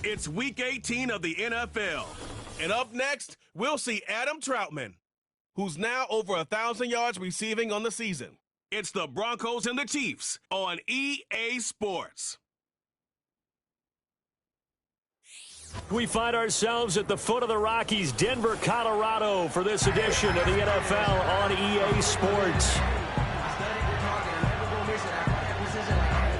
It's Week 18 of the NFL. And up next, we'll see Adam Troutman, who's now over 1,000 yards receiving on the season. It's the Broncos and the Chiefs on EA Sports. We find ourselves at the foot of the Rockies, Denver, Colorado, for this edition of the NFL on EA Sports.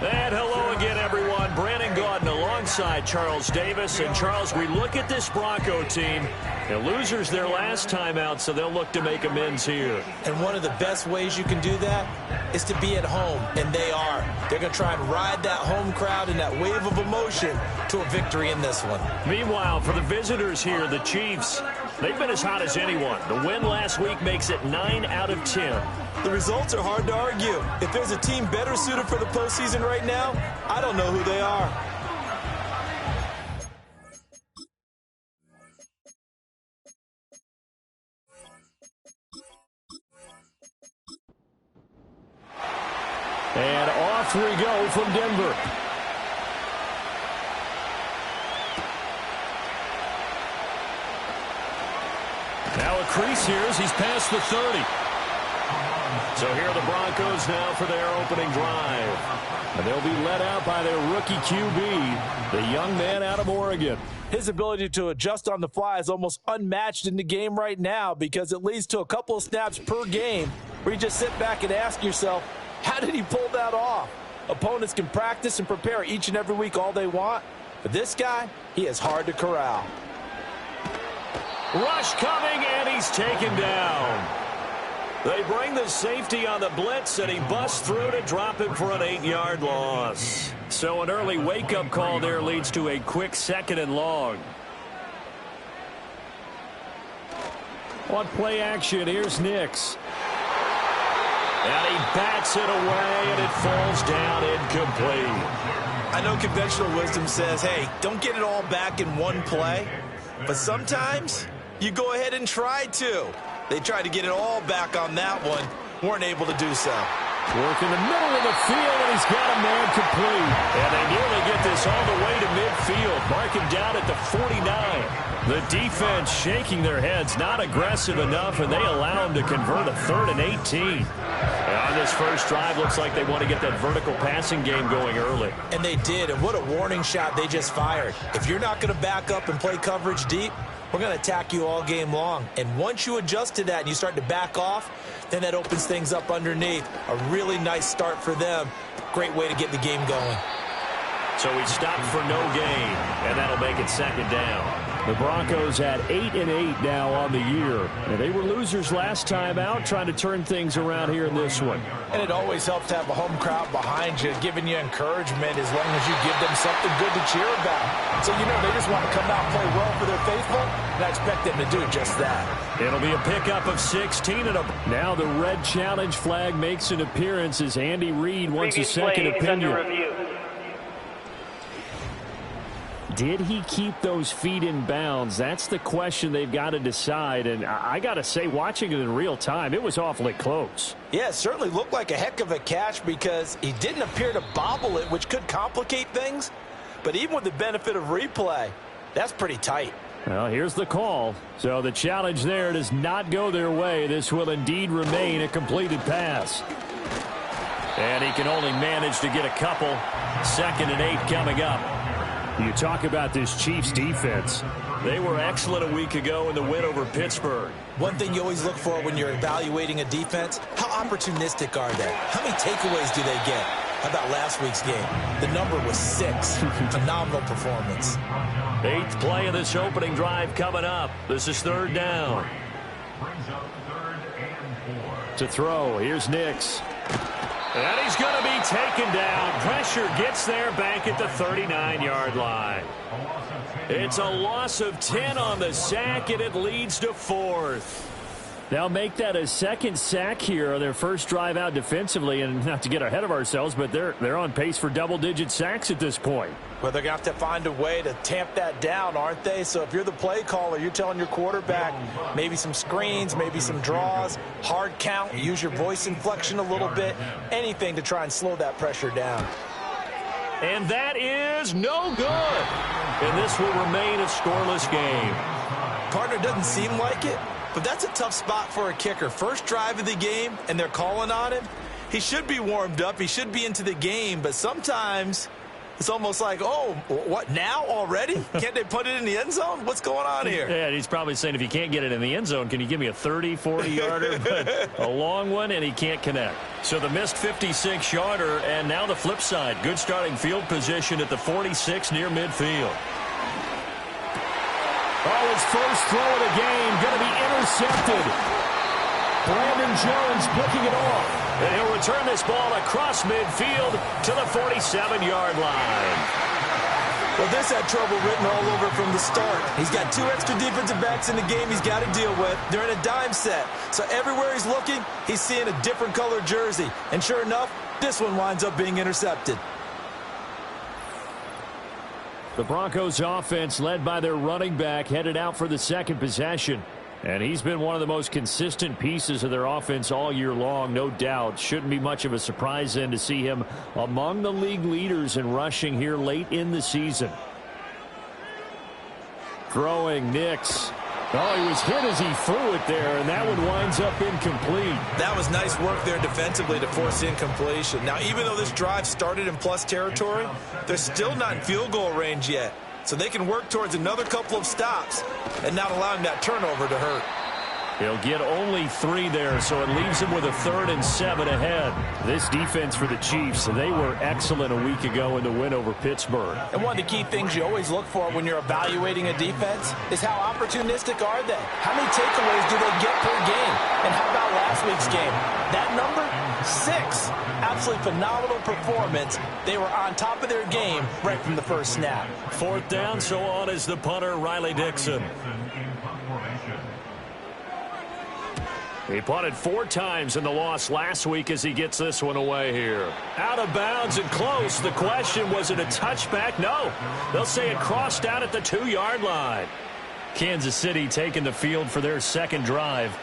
And hello again, everyone. Brandon Gaudin alongside Charles Davis. And, Charles, we look at this Bronco team. The losers their last time out, so they'll look to make amends here. And one of the best ways you can do that is to be at home, and they are. They're going to try and ride that home crowd and that wave of emotion to a victory in this one. Meanwhile, for the visitors here, the Chiefs, they've been as hot as anyone. The win last week makes it 9 out of 10. The results are hard to argue. If there's a team better suited for the postseason right now, I don't know who they are. And off we go from Denver. Now a crease here as he's past the 30. So here are the Broncos now for their opening drive. And they'll be led out by their rookie QB, the young man out of Oregon. His ability to adjust on the fly is almost unmatched in the game right now because it leads to a couple of snaps per game where you just sit back and ask yourself, how did he pull that off? Opponents can practice and prepare each and every week all they want, but this guy, he is hard to corral. Rush coming, and he's taken down. They bring the safety on the blitz, and he busts through to drop him for an 8-yard loss. So an early wake-up call there leads to a quick 2nd and long. On play action, here's Nix. And he bats it away, and it falls down incomplete. I know conventional wisdom says, hey, don't get it all back in one play. But sometimes you go ahead and try to. They tried to get it all back on that one. Weren't able to do so. Work in the middle of the field, and he's got a man complete. And they nearly get this all the way to midfield. Mark him down at the 49. The defense shaking their heads, not aggressive enough, and they allow him to convert a 3rd and 18. And on this first drive, looks like they want to get that vertical passing game going early. And they did, and what a warning shot they just fired. If you're not going to back up and play coverage deep, we're going to attack you all game long. And once you adjust to that and you start to back off, then that opens things up underneath. A really nice start for them. Great way to get the game going. So he stopped for no gain, and that'll make it 2nd down. The Broncos at 8-8 now on the year. And they were losers last time out, trying to turn things around here in this one. And it always helps to have a home crowd behind you, giving you encouragement as long as you give them something good to cheer about. So, they just want to come out and play well for their faithful, and I expect them to do just that. It'll be a pickup of 16. Now the red challenge flag makes an appearance as Andy Reid wants a second opinion. Did he keep those feet in bounds? That's the question they've got to decide. And I got to say, watching it in real time, it was awfully close. Yeah, it certainly looked like a heck of a catch because he didn't appear to bobble it, which could complicate things. But even with the benefit of replay, that's pretty tight. Well, here's the call. So the challenge there does not go their way. This will indeed remain a completed pass. And he can only manage to get a couple. 2nd and 8 coming up. You talk about this Chiefs defense. They were excellent a week ago in the win over Pittsburgh. One thing you always look for when you're evaluating a defense, how opportunistic are they? How many takeaways do they get? How about last week's game? The number was 6. Phenomenal performance. 8th play of this opening drive coming up. This is 3rd down. To throw, here's Nix. And he's going to be taken down. Pressure gets there back at the 39-yard line. It's a loss of 10 on the sack, and it leads to 4th. They'll make that a 2nd sack here on their first drive out defensively, and not to get ahead of ourselves, but they're on pace for double-digit sacks at this point. Well, they're going to have to find a way to tamp that down, aren't they? So if you're the play caller, you're telling your quarterback maybe some screens, maybe some draws, hard count, use your voice inflection a little bit, anything to try and slow that pressure down. And that is no good. and this will remain a scoreless game. Partner, doesn't seem like it, but that's a tough spot for a kicker. First drive of the game, and they're calling on him. He should be warmed up. He should be into the game, but sometimes it's almost like, oh, what, now already? Can't they put it in the end zone? What's going on here? Yeah, he's probably saying, if you can't get it in the end zone, can you give me a 30, 40-yarder? But a long one, and he can't connect. So the missed 56-yarder, and now the flip side. Good starting field position at the 46 near midfield. Oh, his first throw of the game going to be intercepted. Brandon Jones picking it off. And he'll return this ball across midfield to the 47-yard line. Well, this had trouble written all over from the start. He's got 2 extra defensive backs in the game he's got to deal with. They're in a dime set. So everywhere he's looking, he's seeing a different colored jersey. And sure enough, this one winds up being intercepted. The Broncos offense, led by their running back, headed out for the second possession. And he's been one of the most consistent pieces of their offense all year long, no doubt. Shouldn't be much of a surprise then to see him among the league leaders in rushing here late in the season. Throwing, Nix. Oh, he was hit as he threw it there, and that one winds up incomplete. That was nice work there defensively to force incompletion. Now, even though this drive started in plus territory, they're still not in field goal range yet. So they can work towards another couple of stops and not allowing that turnover to hurt. He'll get only 3 there, so it leaves him with a 3rd and 7 ahead. This defense for the Chiefs, they were excellent a week ago in the win over Pittsburgh. And one of the key things you always look for when you're evaluating a defense is how opportunistic are they? How many takeaways do they get per game? And how about last week's game? That number? 6. Absolutely phenomenal performance. They were on top of their game right from the first snap. 4th down, so on is the punter, Riley Dixon. He punted 4 times in the loss last week as he gets this one away here. Out of bounds and close. The question, was it a touchback? No. They'll say it crossed out at the 2-yard line. Kansas City taking the field for their second drive.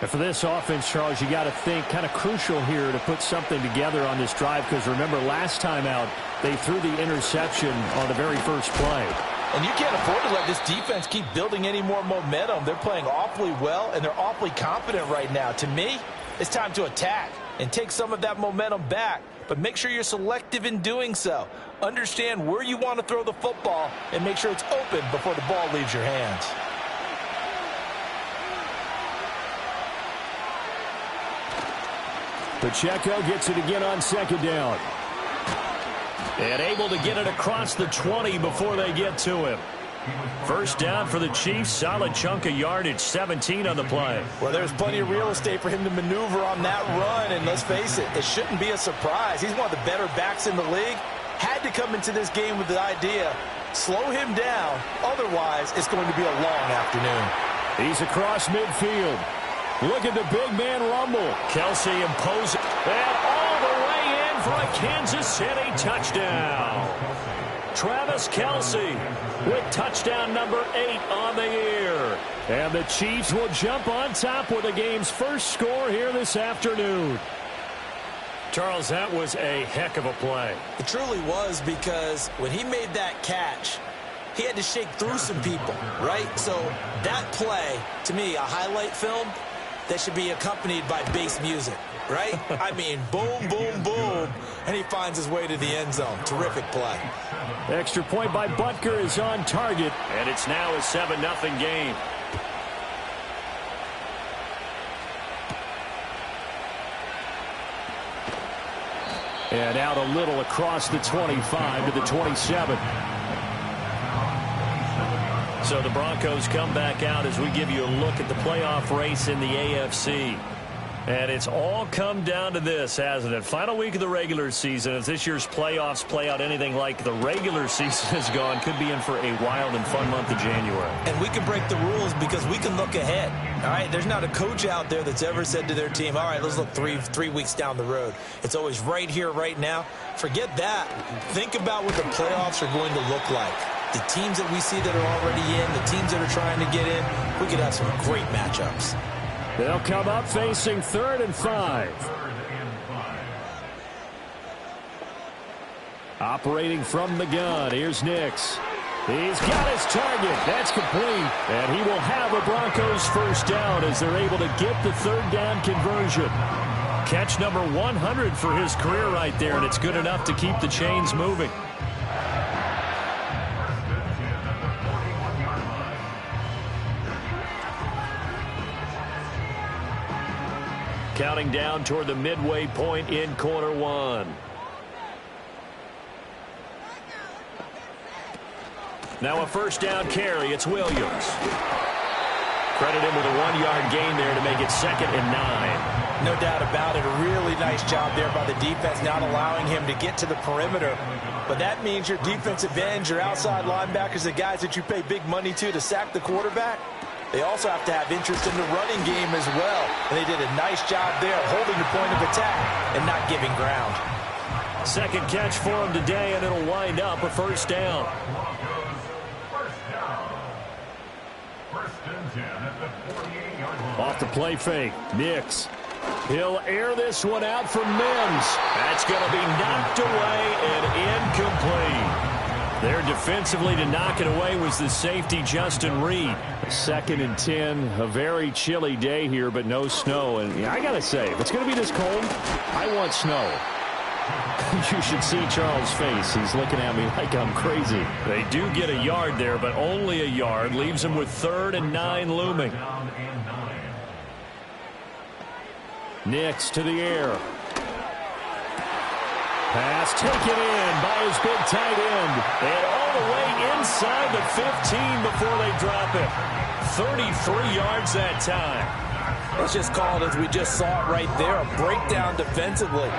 And for this offense, Charles, you got to think kind of crucial here to put something together on this drive, because remember last time out they threw the interception on the very first play. And you can't afford to let this defense keep building any more momentum. They're playing awfully well, and they're awfully confident right now. To me, it's time to attack and take some of that momentum back. But make sure you're selective in doing so. Understand where you want to throw the football and make sure it's open before the ball leaves your hands. Pacheco gets it again on 2nd down. And able to get it across the 20 before they get to him. First down for the Chiefs. Solid chunk of yardage. 17 on the play. Well, there's plenty of real estate for him to maneuver on that run. And let's face it, it shouldn't be a surprise. He's one of the better backs in the league. Had to come into this game with the idea, slow him down. Otherwise, it's going to be a long afternoon. He's across midfield. Look at the big man rumble. Kelsey imposing. And all the way in for a Kansas City touchdown. Travis Kelsey with touchdown number 8 on the year. And the Chiefs will jump on top with the game's first score here this afternoon. Charles, that was a heck of a play. It truly was, because when he made that catch, he had to shake through some people, right? So that play, to me, a highlight film that should be accompanied by bass music, right? I mean, boom, boom, boom, and he finds his way to the end zone. Terrific play. Extra point by Butker is on target. And it's now a 7-0 game. And out a little across the 25 to the 27. So the Broncos come back out as we give you a look at the playoff race in the AFC. And it's all come down to this, hasn't it? Final week of the regular season. If this year's playoffs play out anything like the regular season has gone, could be in for a wild and fun month of January. And we can break the rules because we can look ahead. All right, there's not a coach out there that's ever said to their team, all right, let's look three weeks down the road. It's always right here, right now. Forget that. Think about what the playoffs are going to look like. The teams that we see that are already in, the teams that are trying to get in, we could have some great matchups. They'll come up facing 3rd and 5. Operating from the gun, here's Nix. He's got his target. That's complete. And he will have a Broncos first down as they're able to get the third down conversion. Catch number 100 for his career right there, and it's good enough to keep the chains moving. Counting down toward the midway point in quarter one. Now a first down carry. It's Williams. Credit him with a 1-yard gain there to make it 2nd and 9. No doubt about it. A really nice job there by the defense, not allowing him to get to the perimeter. But that means your defensive ends, your outside linebackers, the guys that you pay big money to sack the quarterback, they also have to have interest in the running game as well. And they did a nice job there holding the point of attack and not giving ground. Second catch for him today, and it'll wind up a first down. Off the play fake, Nix. He'll air this one out for Mims. That's going to be knocked away and incomplete. There defensively to knock it away was the safety, Justin Reed. 2nd and 10, a very chilly day here, but no snow. And yeah, I got to say, if it's going to be this cold, I want snow. You should see Charles' face. He's looking at me like I'm crazy. They do get a yard there, but only a yard. Leaves them with 3rd and 9 looming. Nix to the air. Pass taken in by his big tight end. And all the way inside the 15 before they drop it. 33 yards that time. Let's just call it as we just saw it right there, a breakdown defensively.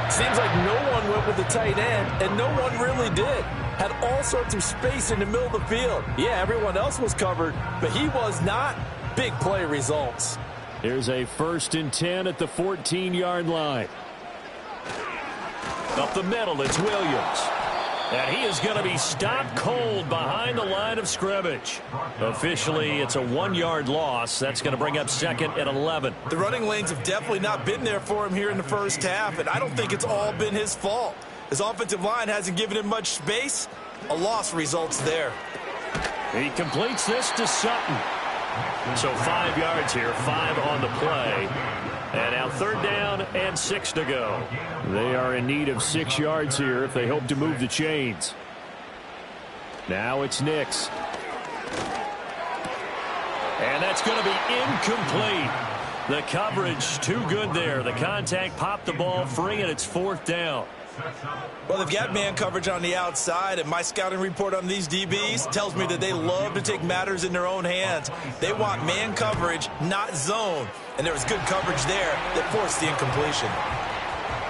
Seems like no one went with the tight end, and no one really did. Had all sorts of space in the middle of the field. Yeah, everyone else was covered, but he was not. Big play results. Here's a 1st and 10 at the 14-yard line. Up the middle, it's Williams. And he is going to be stopped cold behind the line of scrimmage. Officially, it's a 1-yard loss. That's going to bring up 2nd and 11. The running lanes have definitely not been there for him here in the first half, and I don't think it's all been his fault. His offensive line hasn't given him much space. A loss results there. He completes this to Sutton. So 5 yards here, 5 on the play. And now 3rd down and 6 to go. They are in need of 6 yards here if they hope to move the chains. Now it's Nix. And that's going to be incomplete. The coverage too good there. The contact popped the ball free, and it's 4th down. Well, they've got man coverage on the outside, and my scouting report on these DBs tells me that they love to take matters in their own hands. They want man coverage, not zone. And there was good coverage there that forced the incompletion.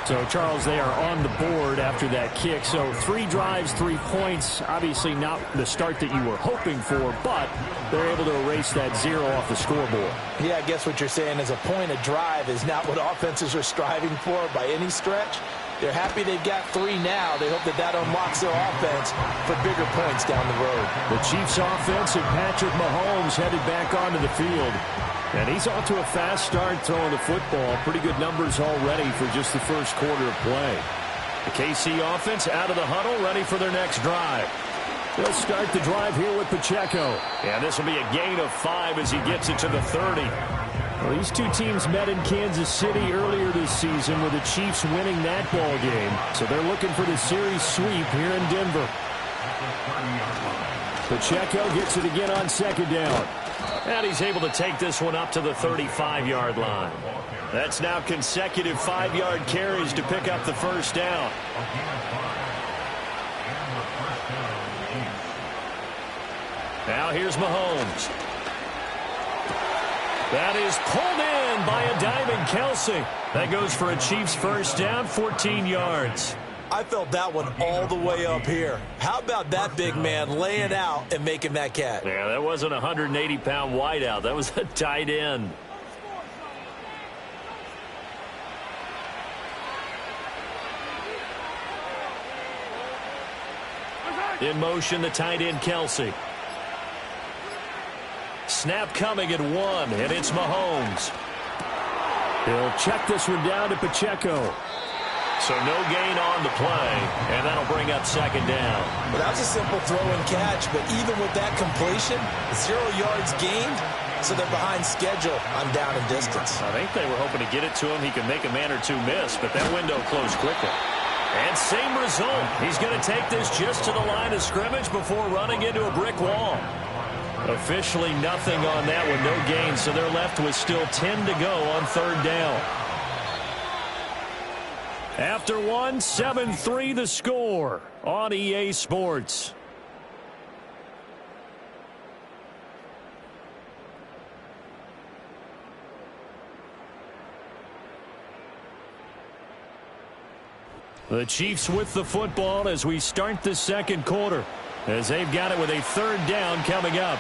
So, Charles, they are on the board after that kick. So 3 drives, 3 points. Obviously not the start that you were hoping for, but they're able to erase that 0 off the scoreboard. Yeah, I guess what you're saying is a point a drive is not what offenses are striving for by any stretch. They're happy they've got 3 now. They hope that that unlocks their offense for bigger points down the road. The Chiefs offense and Patrick Mahomes headed back onto the field. And he's off to a fast start throwing the football. Pretty good numbers already for just the first quarter of play. The KC offense out of the huddle, ready for their next drive. They'll start the drive here with Pacheco. And this will be a gain of 5 as he gets it to the 30. Well, these two teams met in Kansas City earlier this season with the Chiefs winning that ball game. So they're looking for the series sweep here in Denver. Pacheco gets it again on 2nd down. And he's able to take this one up to the 35-yard line. That's now consecutive 5-yard carries to pick up the first down. Now here's Mahomes. That is pulled in by a diving Kelsey. That goes for a Chiefs first down, 14 yards. I felt that one all the way up here. How about that big man laying out and making that catch? Yeah, that wasn't a 180-pound wideout. That was a tight end. In motion, the tight end, Kelsey. Snap coming at 1, and it's Mahomes. He'll check this one down to Pacheco. So no gain on the play, and that'll bring up second down. Well, that was a simple throw and catch, but even with that completion, 0 yards gained, so they're behind schedule on down and distance. I think they were hoping to get it to him. He could make a man or two miss, but that window closed quickly. And same result. He's going to take this just to the line of scrimmage before running into a brick wall. Officially nothing on that one, no gain, so they're left with still 10 to go on third down. After one, 7-3 the score on EA Sports. The Chiefs with the football as we start the second quarter, as they've got it with a third down coming up.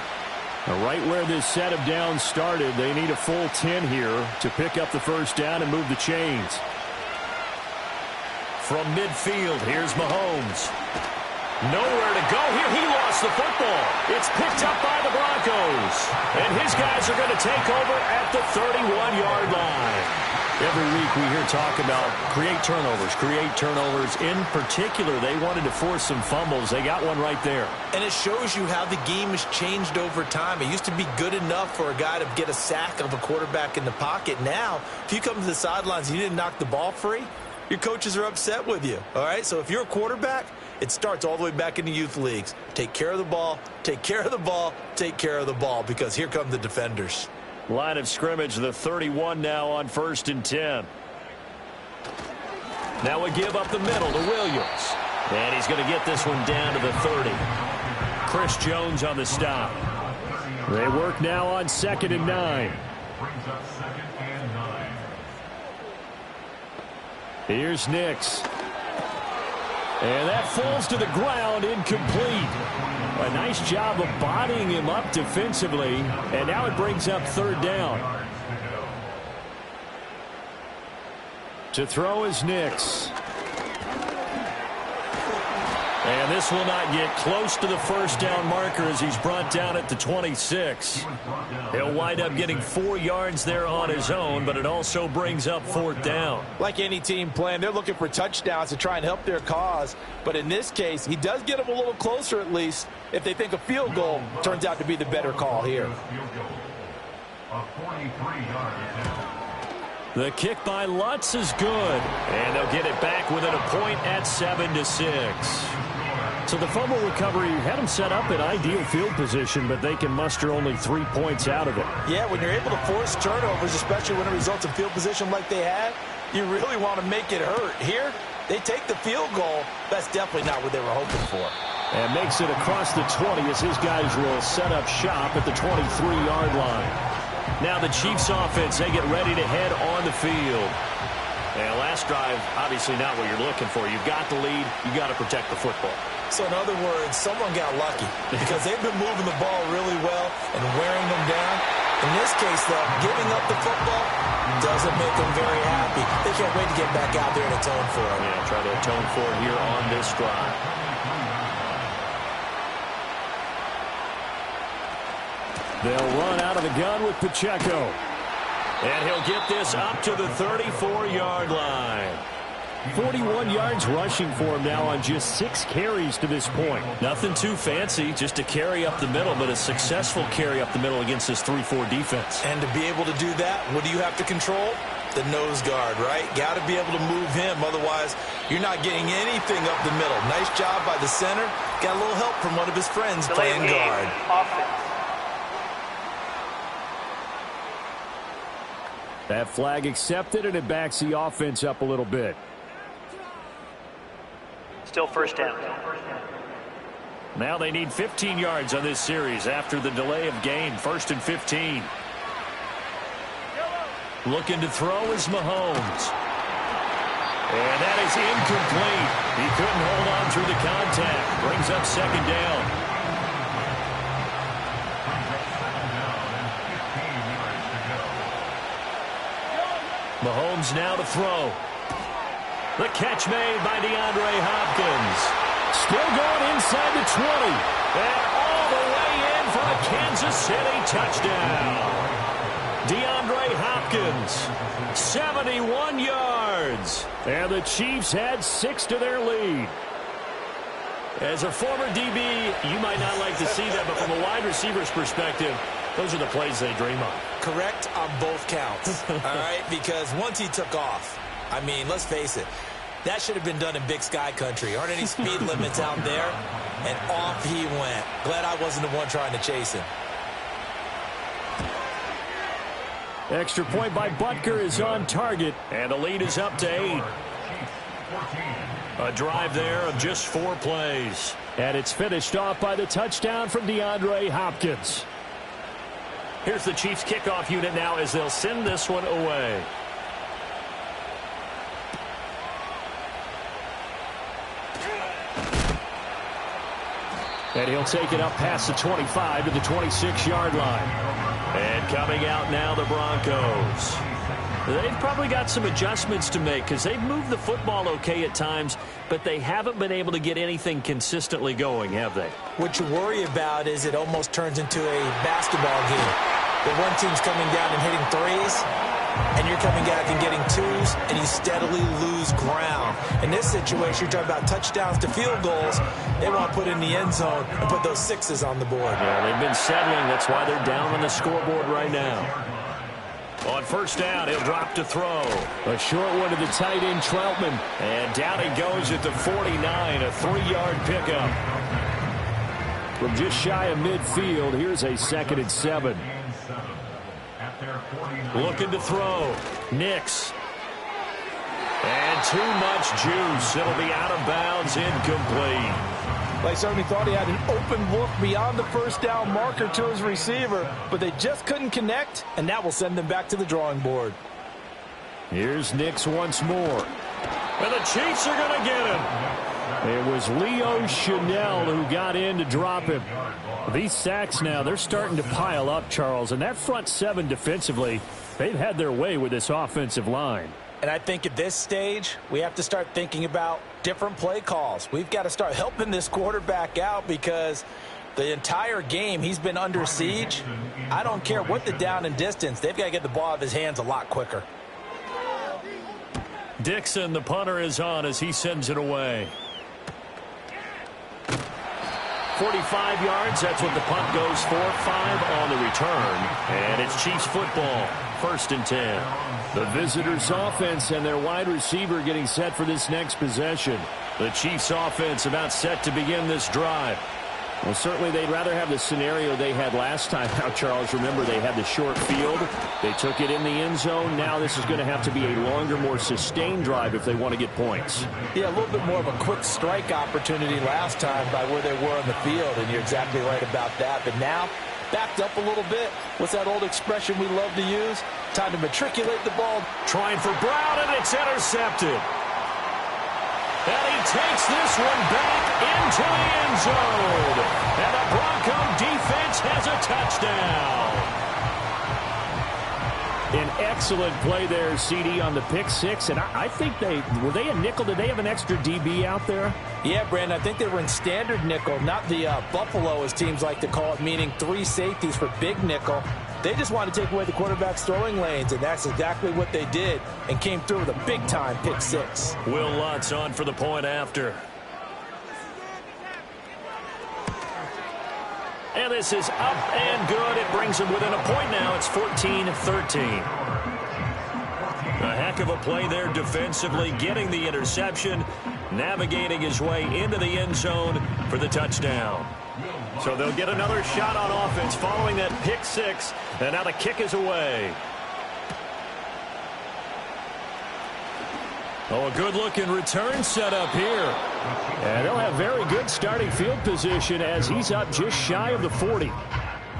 Right where this set of downs started, they need a full 10 here to pick up the first down and move the chains. From midfield, here's Mahomes. Nowhere to go here. He lost the football. It's picked up by the Broncos. And his guys are going to take over at the 31-yard line. Every week we hear talk about create turnovers. In particular, they wanted to force some fumbles. They got one right there. And it shows you how the game has changed over time. It used to be good enough for a guy to get a sack of a quarterback in the pocket. Now, if you come to the sidelines and you didn't knock the ball free, your coaches are upset with you. All right? So if you're a quarterback, it starts all the way back in the youth leagues. Take care of the ball, take care of the ball, take care of the ball, because here come the defenders. Line of scrimmage, the 31 now on 1st and 10. Now we give up the middle to Williams. And he's going to get this one down to the 30. Chris Jones on the stop. They work now on 2nd and 9. Here's Nix. And that falls to the ground, incomplete. A nice job of bodying him up defensively, and now it brings up third down. To throw is Nix. And this will not get close to the first down marker as he's brought down at the 26. He'll wind up getting 4 yards there on his own, but it also brings up 4th down. Like any team playing, they're looking for touchdowns to try and help their cause. But in this case, he does get them a little closer at least if they think a field goal turns out to be the better call here. The kick by Lutz is good. And they'll get it back within a point at 7-6. So the fumble recovery had them set up in ideal field position, but they can muster only 3 points out of it. Yeah, when you're able to force turnovers, especially when it results in field position like they had, you really want to make it hurt. Here, they take the field goal. That's definitely not what they were hoping for. And makes it across the 20 as his guys will set up shop at the 23-yard line. Now the Chiefs offense, they get ready to head on the field. And last drive, obviously not what you're looking for. You've got the lead. You've got to protect the football. So in other words, someone got lucky because they've been moving the ball really well and wearing them down. In this case, though, giving up the football doesn't make them very happy. They can't wait to get back out there and atone for it. Yeah, try to atone for it here on this drive. They'll run out of the gun with Pacheco. And he'll get this up to the 34-yard line. 41 yards rushing for him now on just 6 carries to this point. Nothing too fancy, just a carry up the middle, but a successful carry up the middle against this 3-4 defense. And to be able to do that, what do you have to control? The nose guard, right? Got to be able to move him. Otherwise, you're not getting anything up the middle. Nice job by the center. Got a little help from one of his friends playing guard. That flag accepted, and it backs the offense up a little bit. Still first down. Now they need 15 yards on this series after the delay of game. 1st and 15. Looking to throw is Mahomes. And that is incomplete. He couldn't hold on through the contact. Brings up second down. Mahomes now to throw. The catch made by DeAndre Hopkins. Still going inside the 20. And all the way in for a Kansas City touchdown. DeAndre Hopkins, 71 yards. yards. And the Chiefs had 6 to their lead. As a former DB, you might not like to see that, but from a wide receiver's perspective, those are the plays they dream of. Correct on both counts, all right? Because once he took off, I mean, let's face it, that should have been done in Big Sky country. Aren't any speed limits out there? And off he went. Glad I wasn't the one trying to chase him. Extra point by Butker is on target. And the lead is up to 8. A drive there of just 4 plays. And it's finished off by the touchdown from DeAndre Hopkins. Here's the Chiefs kickoff unit now as they'll send this one away. And he'll take it up past the 25 to the 26-yard line. And coming out now, the Broncos. They've probably got some adjustments to make because they've moved the football okay at times, but they haven't been able to get anything consistently going, have they? What you worry about is it almost turns into a basketball game. The one team's coming down and hitting threes, and you're coming back and getting twos, and you steadily lose ground. In this situation, you're talking about touchdowns to field goals. They want to put in the end zone and put those 6s on the board. Yeah, they've been settling. That's why they're down on the scoreboard right now. On first down, he'll drop to throw. A short one to the tight end, Troutman. And down he goes at the 49, a 3-yard pickup. From just shy of midfield, here's a 2nd and 7. Looking to throw. Nix. And too much juice. It'll be out of bounds, incomplete. They certainly thought he had an open look beyond the first down marker to his receiver, but they just couldn't connect, and that will send them back to the drawing board. Here's Nix once more. And the Chiefs are going to get him. It was Leo Chanel who got in to drop him. These sacks now, they're starting to pile up, Charles, and that front 7 defensively, they've had their way with this offensive line. And I think at this stage, we have to start thinking about different play calls. We've got to start helping this quarterback out because the entire game he's been under siege. I don't care what the down and distance. They've got to get the ball out of his hands a lot quicker. Dixon, the punter, is on as he sends it away. 45 yards, that's what the punt goes for. 5 on the return. And it's Chiefs football, 1st and 10. The visitors' offense and their wide receiver getting set for this next possession. The Chiefs offense about set to begin this drive. Well, certainly they'd rather have the scenario they had last time. Now, Charles, remember they had the short field. They took it in the end zone. Now this is going to have to be a longer, more sustained drive if they want to get points. Yeah, a little bit more of a quick strike opportunity last time by where they were on the field, and you're exactly right about that. But now, backed up a little bit. What's that old expression we love to use? Time to matriculate the ball. Trying for Brown, and it's intercepted. And he takes this one back into the end zone. And the Bronco defense has a touchdown. An excellent play there, CD, on the pick 6. And I think were they a nickel? Did they have an extra DB out there? Yeah, Brandon, I think they were in standard nickel, not the Buffalo, as teams like to call it, meaning 3 safeties for big nickel. They just wanted to take away the quarterback's throwing lanes, and that's exactly what they did and came through with a big-time pick 6. Will Lutz on for the point after. And this is up and good. It brings them within a point now. It's 14-13. A heck of a play there defensively, getting the interception, navigating his way into the end zone for the touchdown. So they'll get another shot on offense following that pick 6, and now the kick is away. Oh, a good-looking return set up here. And they'll have very good starting field position as he's up just shy of the 40.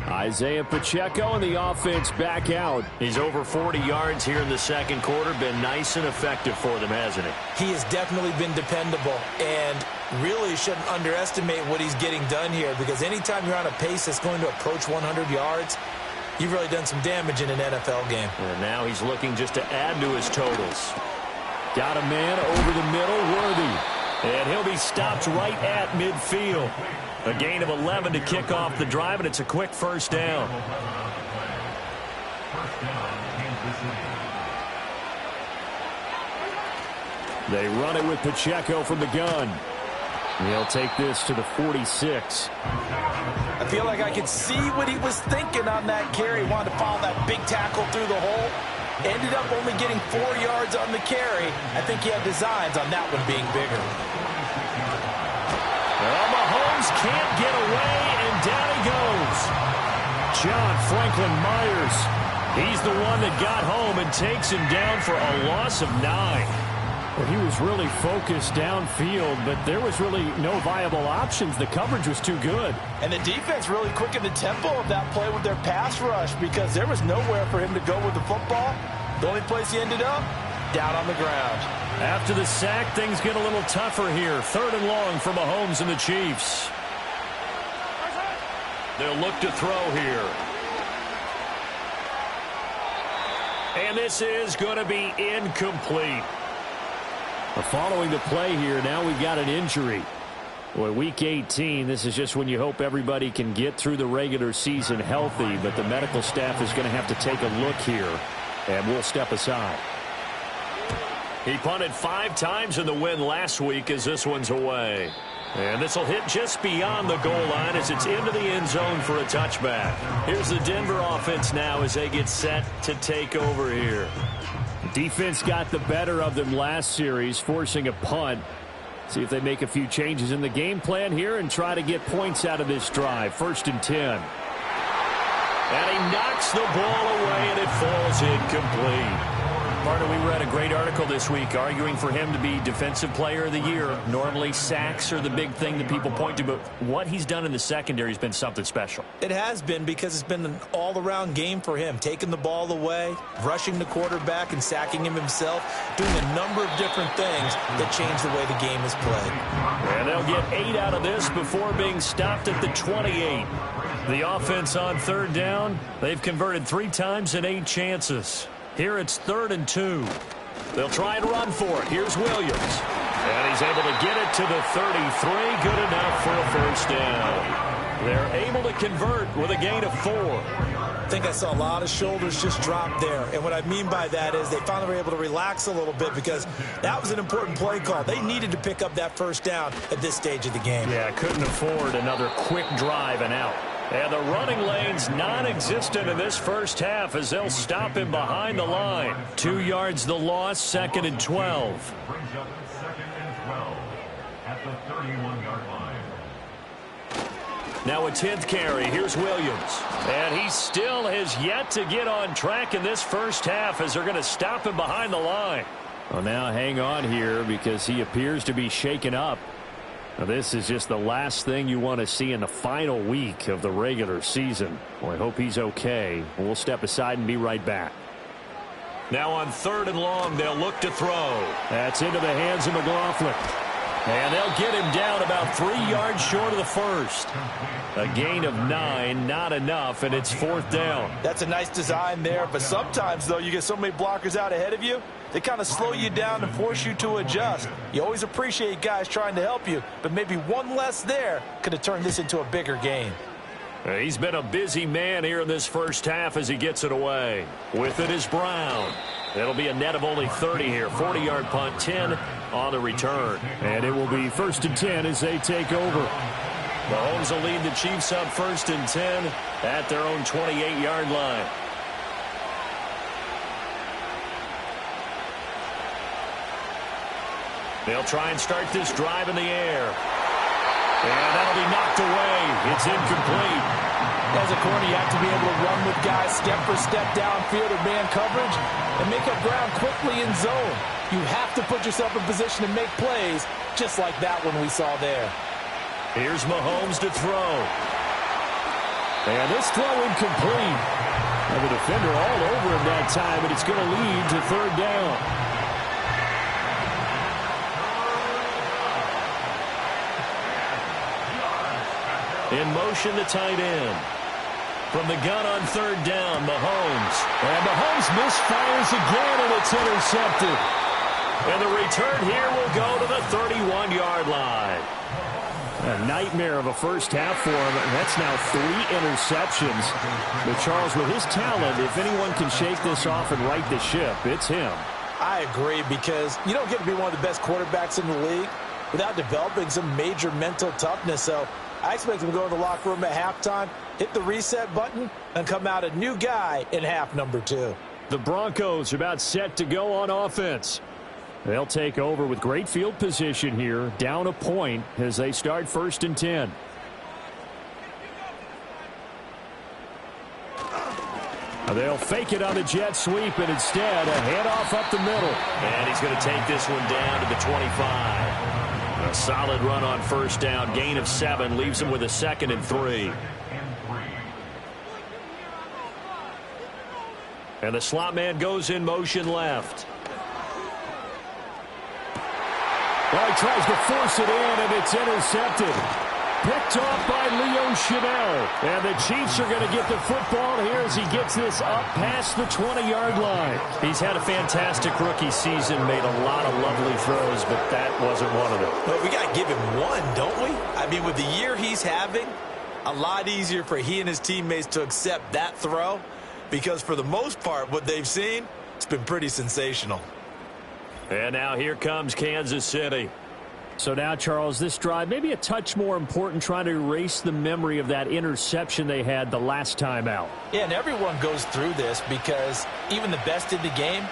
Isaiah Pacheco and the offense back out. He's over 40 yards here in the second quarter. Been nice and effective for them, hasn't he? He has definitely been dependable, and really shouldn't underestimate what he's getting done here, because anytime you're on a pace that's going to approach 100 yards, you've really done some damage in an NFL game. And now he's looking just to add to his totals. Got a man over the middle, Worthy. And he'll be stopped right at midfield. A gain of 11 to kick off the drive, and it's a quick first down. They run it with Pacheco from the gun. He'll take this to the 46. I feel like I could see what he was thinking on that carry. He wanted to follow that big tackle through the hole. Ended up only getting 4 yards on the carry. I think he had designs on that one being bigger. Well, Mahomes can't get away, and down he goes. John Franklin Myers. He's the one that got home and takes him down for a loss of 9. Well, he was really focused downfield, but there was really no viable options. The coverage was too good. And the defense really quickened the tempo of that play with their pass rush because there was nowhere for him to go with the football. The only place he ended up, down on the ground. After the sack, things get a little tougher here. 3rd and long for Mahomes and the Chiefs. They'll look to throw here. And this is going to be incomplete. Following the play here, now we've got an injury. Boy, Week 18, this is just when you hope everybody can get through the regular season healthy, but the medical staff is going to have to take a look here, and we'll step aside. He punted 5 times in the win last week as this one's away. And this will hit just beyond the goal line as it's into the end zone for a touchback. Here's the Denver offense now as they get set to take over here. Defense got the better of them last series, forcing a punt. See if they make a few changes in the game plan here and try to get points out of this drive. 1st and 10. And he knocks the ball away, and it falls incomplete. Partner, we read a great article this week arguing for him to be Defensive Player of the Year. Normally, sacks are the big thing that people point to, but what he's done in the secondary has been something special. It has been because it's been an all-around game for him. Taking the ball away, rushing the quarterback, and sacking him himself, doing a number of different things that change the way the game is played. And they'll get 8 out of this before being stopped at the 28. The offense on 3rd down, they've converted 3 times in 8 chances. Here it's 3rd and 2. They'll try and run for it. Here's Williams. And he's able to get it to the 33. Good enough for a 1st down. They're able to convert with a gain of 4. I think I saw a lot of shoulders just drop there. And what I mean by that is they finally were able to relax a little bit because that was an important play call. They needed to pick up that 1st down at this stage of the game. Yeah, couldn't afford another quick drive and out. And the running lane's non-existent in this first half as they'll stop him behind the line. 2 yards the loss, 2nd and 12. Brings up 2nd and 12 at the 31-yard line. Now a 10th carry. Here's Williams. And he still has yet to get on track in this first half as they're going to stop him behind the line. Well, now hang on here because he appears to be shaken up. Now, this is just the last thing you want to see in the final week of the regular season. Well, I hope he's okay. We'll step aside and be right back. Now on 3rd and long, they'll look to throw. That's into the hands of McLaughlin. And they'll get him down about 3 yards short of the 1st. A gain of 9, not enough, and it's 4th down. That's a nice design there, but sometimes, though, you get so many blockers out ahead of you, they kind of slow you down and force you to adjust. You always appreciate guys trying to help you, but maybe one less there could have turned this into a bigger game. He's been a busy man here in this first half as he gets it away. With it is Brown. It'll be a net of only 30 here. 40-yard punt, 10 on the return. And it will be 1st and 10 as they take over. Mahomes will lead the Chiefs up 1st and 10 at their own 28-yard line. They'll try and start this drive in the air. And that'll be knocked away. It's incomplete. As a corner, you have to be able to run with guys step for step downfield or man coverage and make up ground quickly in zone. You have to put yourself in position to make plays, just like that one we saw there. Here's Mahomes to throw. And this throw incomplete. And the defender all over him that time, and it's going to lead to 3rd down. In motion, the tight end. From the gun on 3rd down, Mahomes. And Mahomes misfires again, and it's intercepted. And the return here will go to the 31-yard line. A nightmare of a first half for him, and that's now 3 interceptions. But Charles, with his talent, if anyone can shake this off and right the ship, it's him. I agree, because you don't get to be one of the best quarterbacks in the league without developing some major mental toughness. So I expect him to go in the locker room at halftime, hit the reset button, and come out a new guy in half number 2. The Broncos are about set to go on offense. They'll take over with great field position here, down a point as they start 1st and 10. They'll fake it on the jet sweep, and instead a handoff up the middle. And he's going to take this one down to the 25. A solid run on 1st down. Gain of 7 leaves him with a 2nd and 3. And the slot man goes in motion left. Well, he tries to force it in, and it's intercepted. Picked off by Leo Chanel. And the Chiefs are going to get the football here as he gets this up past the 20-yard line. He's had a fantastic rookie season, made a lot of lovely throws, but that wasn't one of them. Well, we got to give him one, don't we? I mean, with the year he's having, a lot easier for he and his teammates to accept that throw, because for the most part, what they've seen, it's been pretty sensational. And now here comes Kansas City. So now, Charles, this drive maybe a touch more important, trying to erase the memory of that interception they had the last time out. Yeah, and everyone goes through this, because even the best in the game,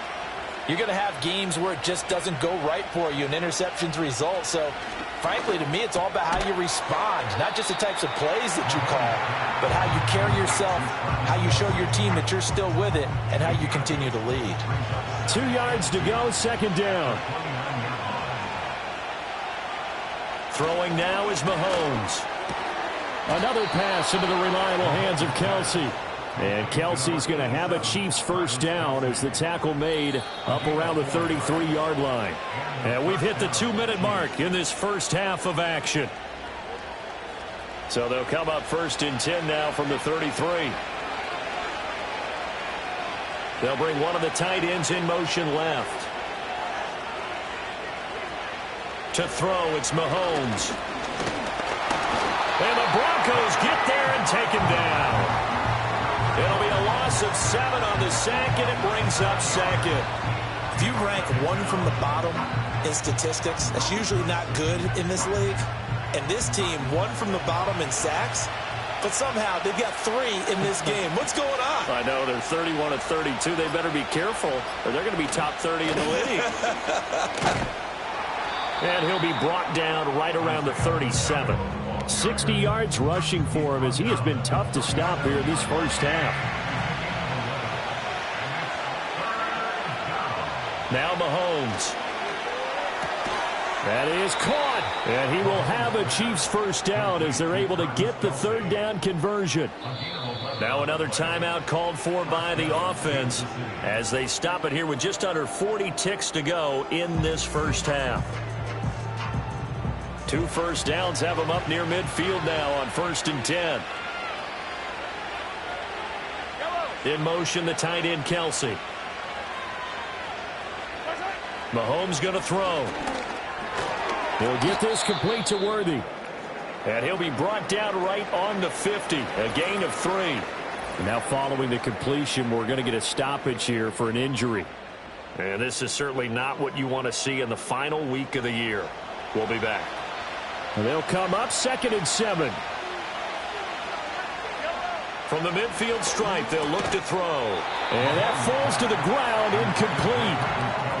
you're going to have games where it just doesn't go right for you, and interceptions result. So, frankly, to me, it's all about how you respond, not just the types of plays that you call, but how you carry yourself, how you show your team that you're still with it, and how you continue to lead. 2 yards to go, 2nd down. Throwing now is Mahomes. Another pass into the reliable hands of Kelsey. And Kelsey's going to have a Chiefs 1st down as the tackle made up around the 33-yard line. And we've hit the 2-minute mark in this first half of action. So they'll come up 1st and 10 now from the 33. They'll bring one of the tight ends in motion left. To throw, it's Mahomes. And the Broncos get there and take him down. It'll be a loss of 7 on the sack, and it brings up 2nd. If you rank one from the bottom in statistics, that's usually not good in this league. And this team, 1 from the bottom in sacks, but somehow they've got 3 in this game. What's going on? I know, they're 31 of 32. They better be careful, or they're going to be top 30 in the league. And he'll be brought down right around the 37. 60 yards rushing for him, as he has been tough to stop here in this first half. Now Mahomes. That is caught. And he will have a Chiefs 1st down as they're able to get the 3rd down conversion. Now another timeout called for by the offense as they stop it here with just under 40 ticks to go in this first half. 2 first downs have them up near midfield now on 1st and 10. In motion, the tight end, Kelsey. Mahomes going to throw. He'll get this complete to Worthy. And he'll be brought down right on the 50. A gain of 3. And now following the completion, we're going to get a stoppage here for an injury. And this is certainly not what you want to see in the final week of the year. We'll be back. And they'll come up 2nd and 7. From the midfield stripe, they'll look to throw. And that falls to the ground, incomplete.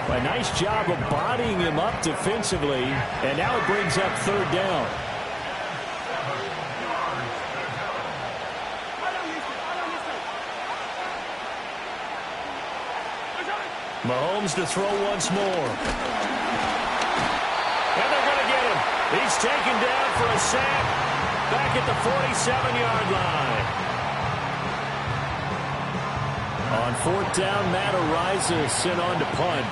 A nice job of bodying him up defensively. And now it brings up 3rd down. Mahomes to throw once more. And they're going to get him. He's taken down for a sack back at the 47-yard line. On 4th down, Matt Ariza is sent on to punt.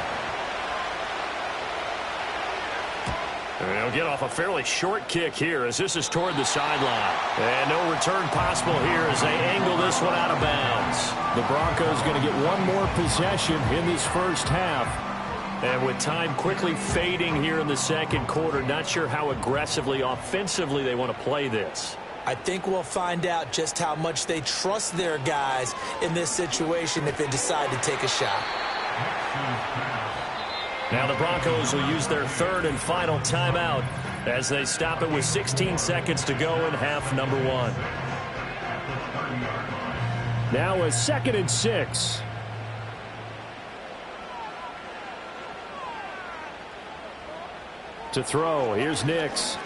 And they'll get off a fairly short kick here as this is toward the sideline. And no return possible here as they angle this one out of bounds. The Broncos going to get one more possession in this first half. And with time quickly fading here in the second quarter, not sure how aggressively, offensively they want to play this. I think we'll find out just how much they trust their guys in this situation if they decide to take a shot. Now the Broncos will use their third and final timeout as they stop it with 16 seconds to go in half number one. Now a 2nd and 6. To throw, here's Nix.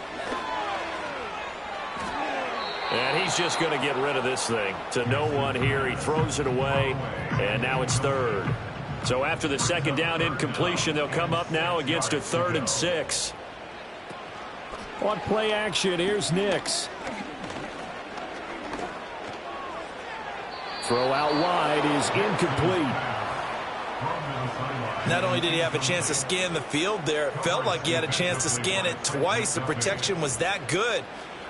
And he's just going to get rid of this thing. To no one here. He throws it away, and now it's third. So after the second down incompletion, they'll come up now against a 3rd and 6. On play action, here's Nix. Throw out wide is incomplete. Not only did he have a chance to scan the field there, it felt like he had a chance to scan it twice. The protection was that good.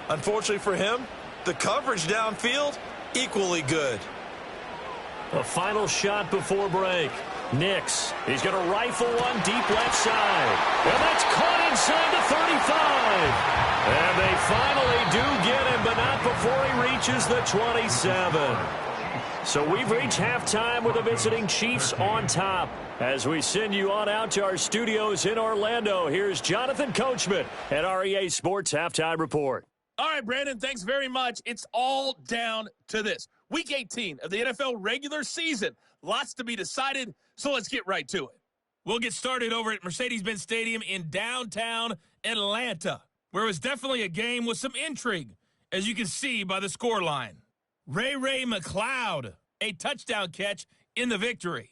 Unfortunately for him, the coverage downfield, equally good. A final shot before break. Nix, he's going to rifle one deep left side. And that's caught inside the 35. And they finally do get him, but not before he reaches the 27. So we've reached halftime with the visiting Chiefs on top. As we send you on out to our studios in Orlando, here's Jonathan Coachman at REA Sports Halftime Report. All right, Brandon, thanks very much. It's all down to this. Week 18 of the NFL regular season. Lots to be decided, so let's get right to it. We'll get started over at Mercedes-Benz Stadium in downtown Atlanta, where it was definitely a game with some intrigue, as you can see by the scoreline. Ray McLeod, a touchdown catch in the victory.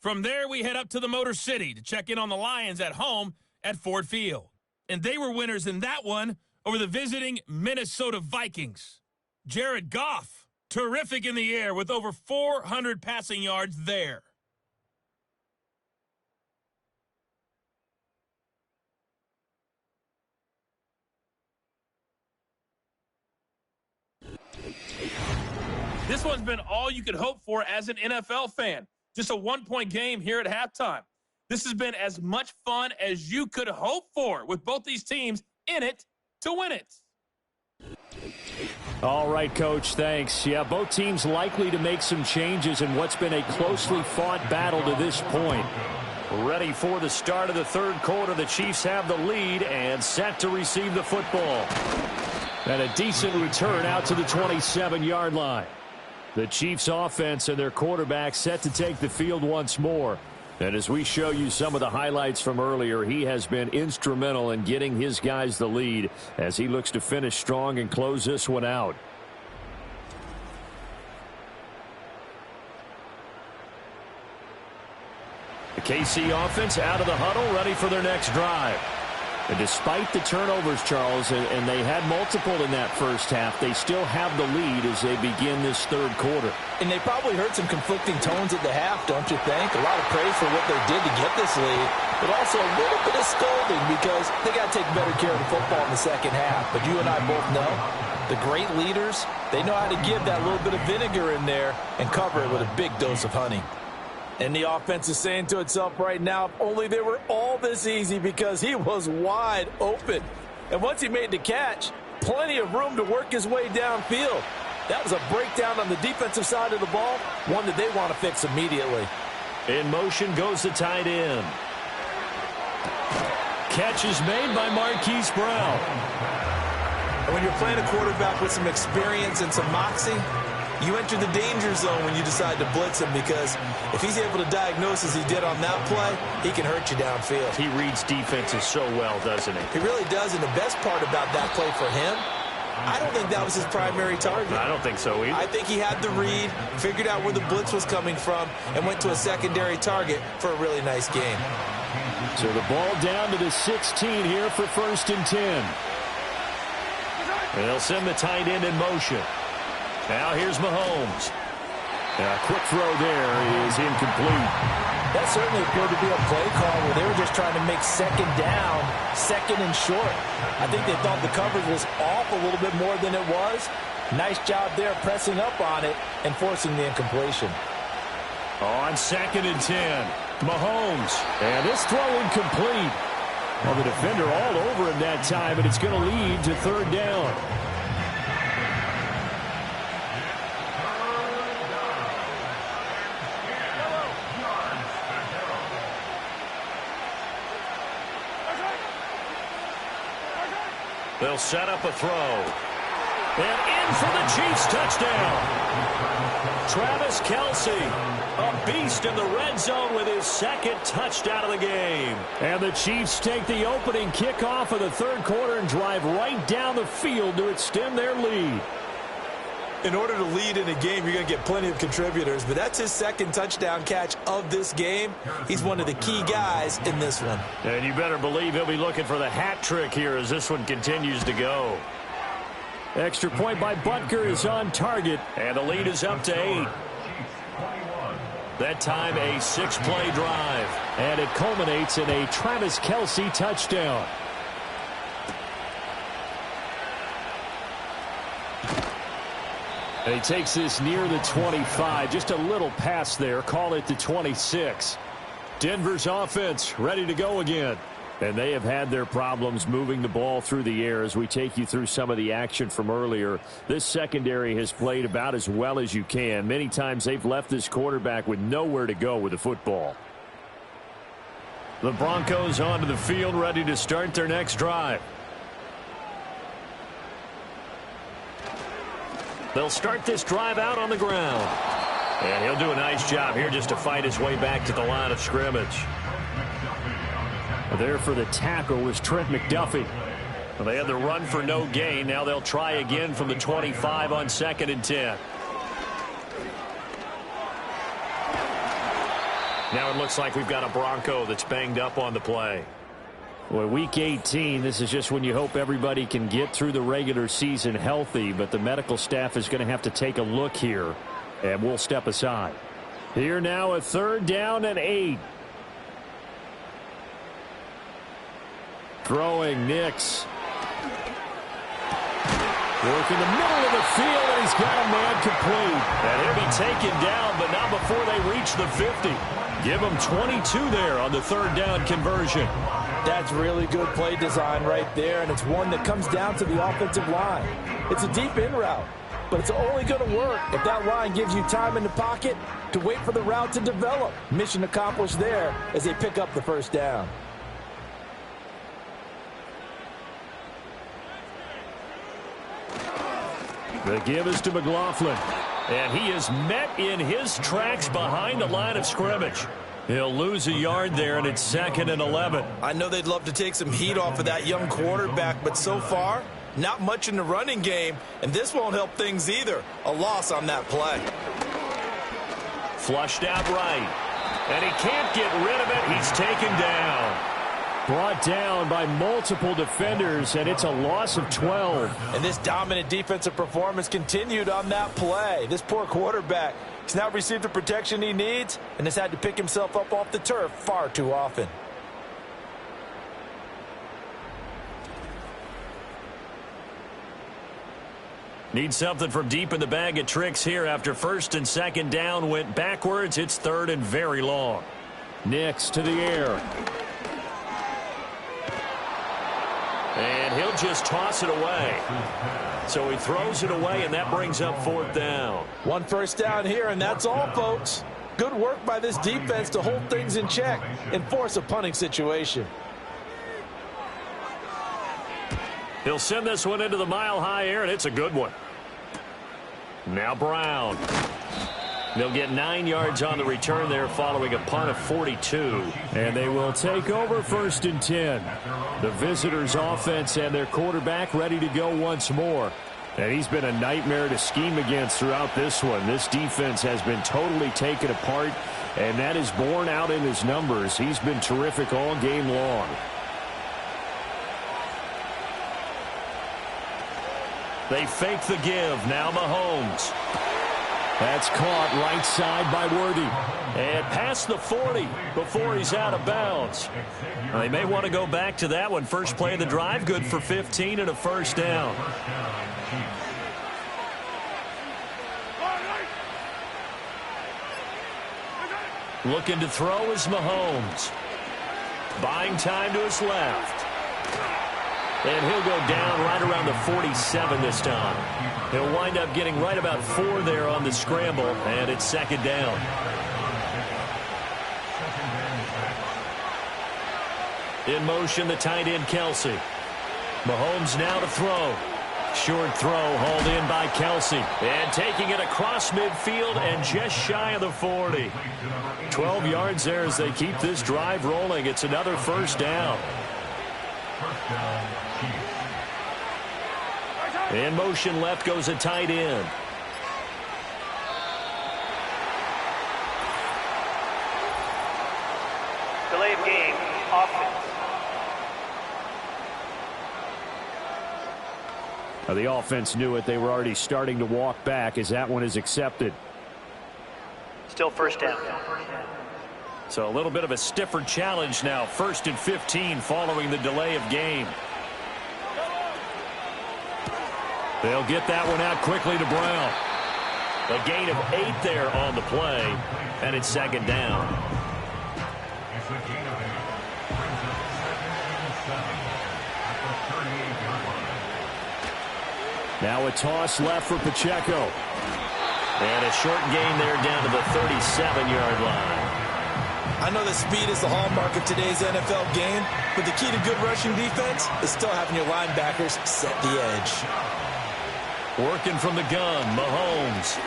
From there, we head up to the Motor City to check in on the Lions at home at Ford Field. And they were winners in that one over the visiting Minnesota Vikings. Jared Goff, terrific in the air with over 400 passing yards there. This one's been all you could hope for as an NFL fan. Just a one-point game here at halftime. This has been as much fun as you could hope for with both these teams in it to win it. All right, Coach, thanks. Yeah, both teams likely to make some changes in what's been a closely fought battle to this point. Ready for the start of the third quarter. The Chiefs have the lead and set to receive the football. And a decent return out to the 27-yard line. The Chiefs offense and their quarterback set to take the field once more. And as we show you some of the highlights from earlier, he has been instrumental in getting his guys the lead as he looks to finish strong and close this one out. The KC offense out of the huddle, ready for their next drive. And despite the turnovers, Charles, and they had multiple in that first half, they still have the lead as they begin this third quarter. And they probably heard some conflicting tones at the half, don't you think? A lot of praise for what they did to get this lead, but also a little bit of scolding because they got to take better care of the football in the second half. But you and I both know the great leaders, they know how to give that little bit of vinegar in there and cover it with a big dose of honey. And the offense is saying to itself right now, if only they were all this easy, because he was wide open. And once he made the catch, plenty of room to work his way downfield. That was a breakdown on the defensive side of the ball, one that they want to fix immediately. In motion goes the tight end. Catch is made by Marquise Brown. And when you're playing a quarterback with some experience and some moxie, you enter the danger zone when you decide to blitz him, because if he's able to diagnose as he did on that play, he can hurt you downfield. He reads defenses so well, doesn't he? He really does, and the best part about that play for him, I don't think that was his primary target. I don't think so either. I think he had the read, figured out where the blitz was coming from, and went to a secondary target for a really nice game. So the ball down to the 16 here for 1st and 10. And they'll send the tight end in motion. Now here's Mahomes. A quick throw there is incomplete. That certainly appeared to be a play call where they were just trying to make second down, second and short. I think they thought the coverage was off a little bit more than it was. Nice job there pressing up on it and forcing the incompletion. On 2nd and 10, Mahomes. And this throw incomplete. Well, the defender all over him that time, and it's going to lead to 3rd down. They'll set up a throw. And in for the Chiefs touchdown. Travis Kelce, a beast in the red zone with his second touchdown of the game. And the Chiefs take the opening kickoff of the third quarter and drive right down the field to extend their lead. In order to lead in a game, you're going to get plenty of contributors, but that's his second touchdown catch of this game. He's one of the key guys in this one. And you better believe he'll be looking for the hat trick here as this one continues to go. Extra point by Butker is on target. And the lead is up to 8. That time a 6-play drive. And it culminates in a Travis Kelce touchdown. And he takes this near the 25. Just a little pass there. Call it the 26. Denver's offense ready to go again. And they have had their problems moving the ball through the air as we take you through some of the action from earlier. This secondary has played about as well as you can. Many times they've left this quarterback with nowhere to go with the football. The Broncos onto the field ready to start their next drive. They'll start this drive out on the ground. And he'll do a nice job here just to fight his way back to the line of scrimmage. There for the tackle was Trent McDuffie. Well, they had the run for no gain. Now they'll try again from the 25 on 2nd and 10. Now it looks like we've got a Bronco that's banged up on the play. Well, week 18, this is just when you hope everybody can get through the regular season healthy, but the medical staff is going to have to take a look here, and we'll step aside. Here now, a 3rd down and 8. Throwing Nix. Work in the middle of the field, and he's got a man complete. And he'll be taken down, but not before they reach the 50. Give him 22 there on the 3rd down conversion. That's really good play design right there, and it's one that comes down to the offensive line. It's a deep in route, but it's only going to work if that line gives you time in the pocket to wait for the route to develop. Mission accomplished there as they pick up the 1st down. The give is to McLaughlin. And he is met in his tracks behind the line of scrimmage. He'll lose a yard there, and it's 2nd and 11. I know they'd love to take some heat off of that young quarterback, but so far, not much in the running game, and this won't help things either. A loss on that play. Flushed out right. And he can't get rid of it. He's taken down. Brought down by multiple defenders, and it's a loss of 12. And this dominant defensive performance continued on that play. This poor quarterback has now received the protection he needs and has had to pick himself up off the turf far too often. Need something from deep in the bag of tricks here after 1st and 2nd down went backwards. It's 3rd and very long. Nix to the air. And he'll just toss it away. So he throws it away, and that brings up 4th down. 1 first down here, and that's all, folks. Good work by this defense to hold things in check and force a punting situation. He'll send this one into the mile-high air, and it's a good one. Now Brown. They'll get 9 yards on the return there following a punt of 42. And they will take over 1st and 10. The visitors' offense and their quarterback ready to go once more. And he's been a nightmare to scheme against throughout this one. This defense has been totally taken apart, and that is borne out in his numbers. He's been terrific all game long. They fake the give. Now Mahomes. That's caught right side by Worthy. And past the 40 before he's out of bounds. Well, they may want to go back to that one. First play of the drive, good for 15 and a 1st down. Looking to throw is Mahomes. Buying time to his left. And he'll go down right around the 47 this time. He'll wind up getting right about 4 there on the scramble, and it's 2nd down. In motion, the tight end, Kelce. Mahomes now to throw. Short throw hauled in by Kelsey. And taking it across midfield and just shy of the 40. 12 yards there as they keep this drive rolling. It's another first down. In motion left goes a tight end. Delay of game, offense. The offense knew it. They were already starting to walk back as that one is accepted. Still first down. So a little bit of a stiffer challenge now. 1st and 15 following the delay of game. They'll get that one out quickly to Brown. A gain of 8 there on the play, and it's 2nd down. It's a gain of 8. Brings up 2nd and 7 at the 38-yard line. Now a toss left for Pacheco. And a short gain there down to the 37-yard line. I know that speed is the hallmark of today's NFL game, but the key to good rushing defense is still having your linebackers set the edge. Working from the gun, Mahomes.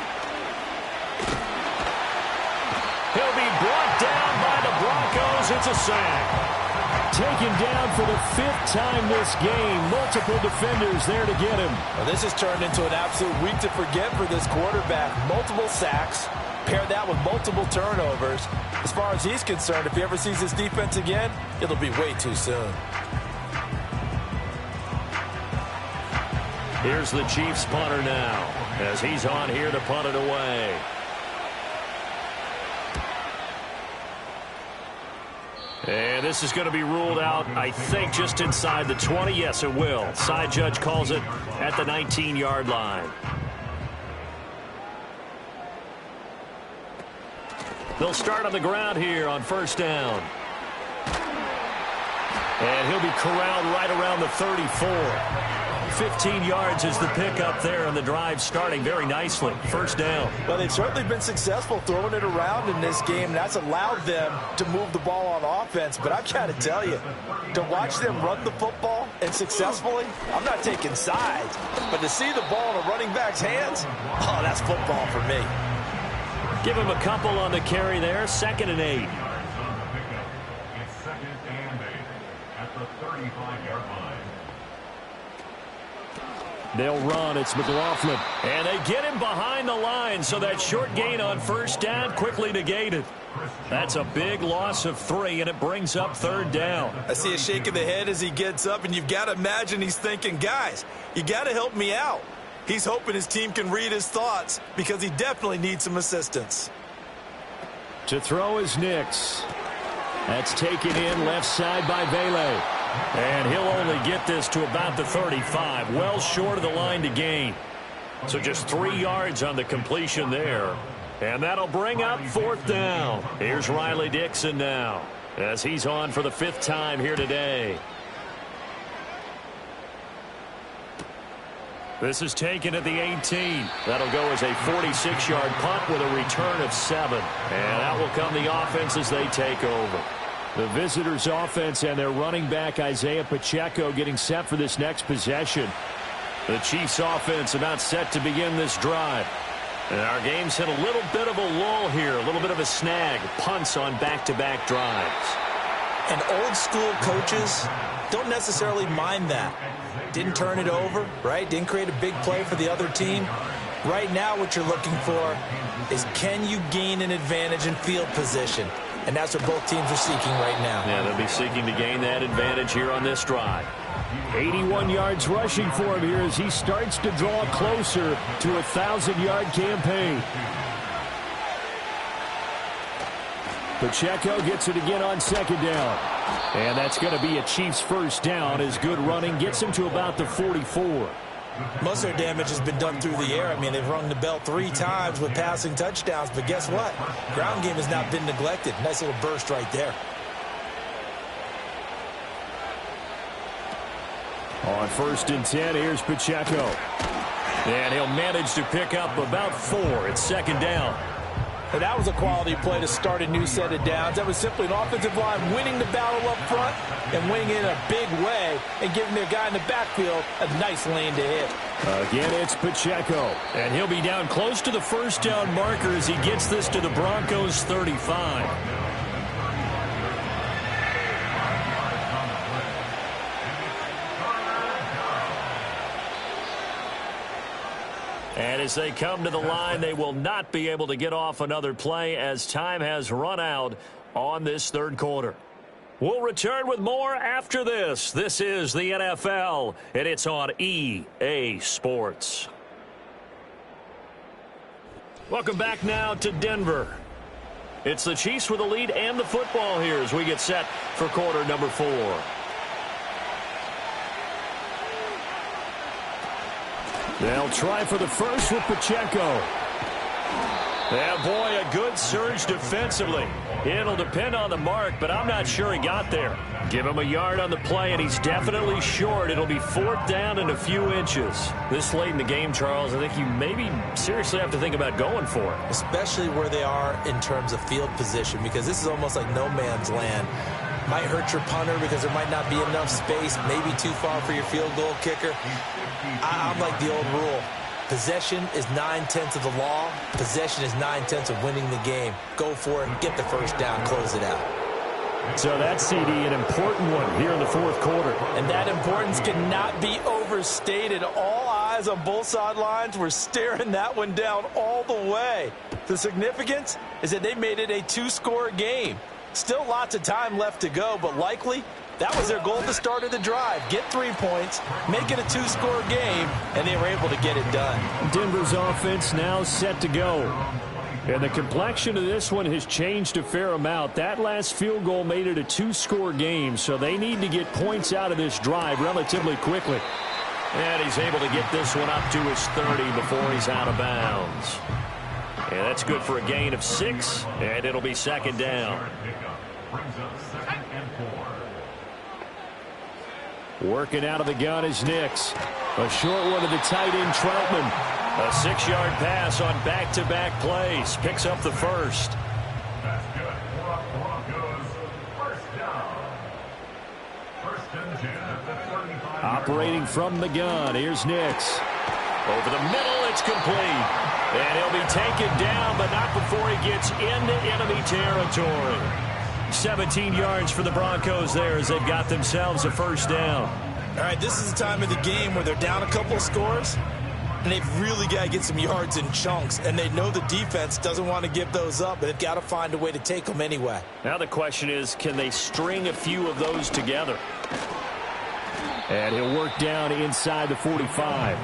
He'll be brought down by the Broncos. It's a sack. Taken down for the 5th time this game. Multiple defenders there to get him. Well, this has turned into an absolute week to forget for this quarterback. Multiple sacks. Pair that with multiple turnovers. As far as he's concerned, if he ever sees his defense again, it'll be way too soon. Here's the Chiefs punter now as he's on here to punt it away. And this is going to be ruled out, I think, just inside the 20. Yes, it will. Side judge calls it at the 19-yard line. They'll start on the ground here on 1st down. And he'll be corralled right around the 34. 15 yards is the pickup there, and the drive starting very nicely. 1st down. Well, they've certainly been successful throwing it around in this game, and that's allowed them to move the ball on offense. But I've got to tell you, to watch them run the football and successfully, I'm not taking sides, but to see the ball in a running back's hands, oh, that's football for me. Give him a couple on the carry there. 2nd and 8. It's 2nd and 8 at the 35-yard line. They'll run. It's McLaughlin. And they get him behind the line, so that short gain on 1st down quickly negated. That's a big loss of 3, and it brings up 3rd down. I see a shake of the head as he gets up, and you've got to imagine he's thinking, guys, you got to help me out. He's hoping his team can read his thoughts because he definitely needs some assistance. To throw is Nix. That's taken in left side by Vele. And he'll only get this to about the 35, well short of the line to gain. So just 3 yards on the completion there. And that'll bring up 4th down. Here's Riley Dixon now as he's on for the 5th time here today. This is taken at the 18. That'll go as a 46-yard punt with a return of 7. And out will come the offense as they take over. The visitors' offense and their running back Isaiah Pacheco getting set for this next possession. The Chiefs' offense about set to begin this drive. And our game's hit a little bit of a lull here, a little bit of a snag. Punts on back-to-back drives. And old-school coaches don't necessarily mind that. Didn't turn it over, right? Didn't create a big play for the other team. Right now what you're looking for is, can you gain an advantage in field position? And that's what both teams are seeking right now. Yeah, they'll be seeking to gain that advantage here on this drive. 81 yards rushing for him here as he starts to draw closer to a 1,000-yard campaign. Pacheco gets it again on 2nd down. And that's going to be a Chiefs 1st down as good running gets him to about the 44. Most of their damage has been done through the air. I mean, they've rung the bell 3 times with passing touchdowns, but guess what? Ground game has not been neglected. Nice little burst right there. On 1st and 10, here's Pacheco. And he'll manage to pick up about 4. It's 2nd down. And that was a quality play to start a new set of downs. That was simply an offensive line winning the battle up front and winning in a big way and giving their guy in the backfield a nice lane to hit. Again, it's Pacheco. And he'll be down close to the first down marker as he gets this to the Broncos 35. And as they come to the line, they will not be able to get off another play as time has run out on this third quarter. We'll return with more after this. This is the NFL, and it's on EA Sports. Welcome back now to Denver. It's the Chiefs with the lead and the football here as we get set for quarter number 4. They'll try for the first with Pacheco. Yeah, boy, a good surge defensively. It'll depend on the mark, but I'm not sure he got there. Give him a yard on the play, and he's definitely short. It'll be 4th down and a few inches. This late in the game, Charles, I think you maybe seriously have to think about going for it. Especially where they are in terms of field position, because this is almost like no man's land. Might hurt your punter because there might not be enough space, maybe too far for your field goal kicker. I'm like the old rule. Possession is 9/10 of the law. Possession is 9/10 of winning the game. Go for it. Get the first down. Close it out. So that's, CD, an important one here in the fourth quarter. And that importance cannot be overstated. All eyes on both sidelines were staring that one down all the way. The significance is that they made it a 2-score game. Still lots of time left to go, but likely that was their goal at the start of the drive. Get 3 points, make it a 2-score game, and they were able to get it done. Denver's offense now set to go. And the complexion of this one has changed a fair amount. That last field goal made it a 2-score game, so they need to get points out of this drive relatively quickly. And he's able to get this one up to his 30 before he's out of bounds. And that's good for a gain of 6, and it'll be 2nd down. Working out of the gun is Nix. A short one to the tight end, Troutman. A 6-yard pass on back-to-back plays. Picks up the first. That's good. Broncos, first down. 1st and 10 at the 35. Operating from the gun, here's Nix. Over the middle, it's complete. And he'll be taken down, but not before he gets into enemy territory. 17 yards for the Broncos there as they've got themselves a first down. All right, this is the time of the game where they're down a couple of scores, and they've really got to get some yards in chunks, and they know the defense doesn't want to give those up, but they've got to find a way to take them anyway. Now the question is, can they string a few of those together? And he'll work down inside the 45.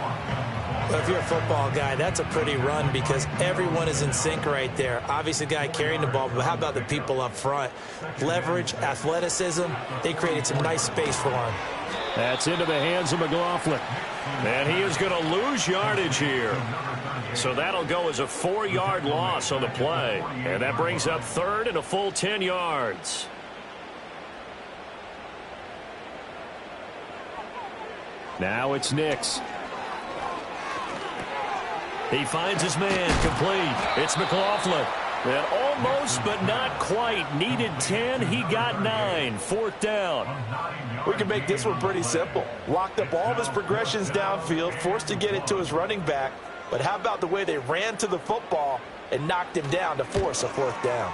Well, if you're a football guy, that's a pretty run because everyone is in sync right there. Obviously, the guy carrying the ball, but how about the people up front? Leverage, athleticism, they created some nice space for him. That's into the hands of McLaughlin. And he is going to lose yardage here. So that'll go as a 4-yard loss on the play. And that brings up 3rd and a full 10 yards. Now it's Nix. He finds his man, complete. It's McLaughlin. And almost, but not quite. Needed 10, he got 9. 4th down. We can make this one pretty simple. Locked up all of his progressions downfield, forced to get it to his running back. But how about the way they ran to the football and knocked him down to force a 4th down?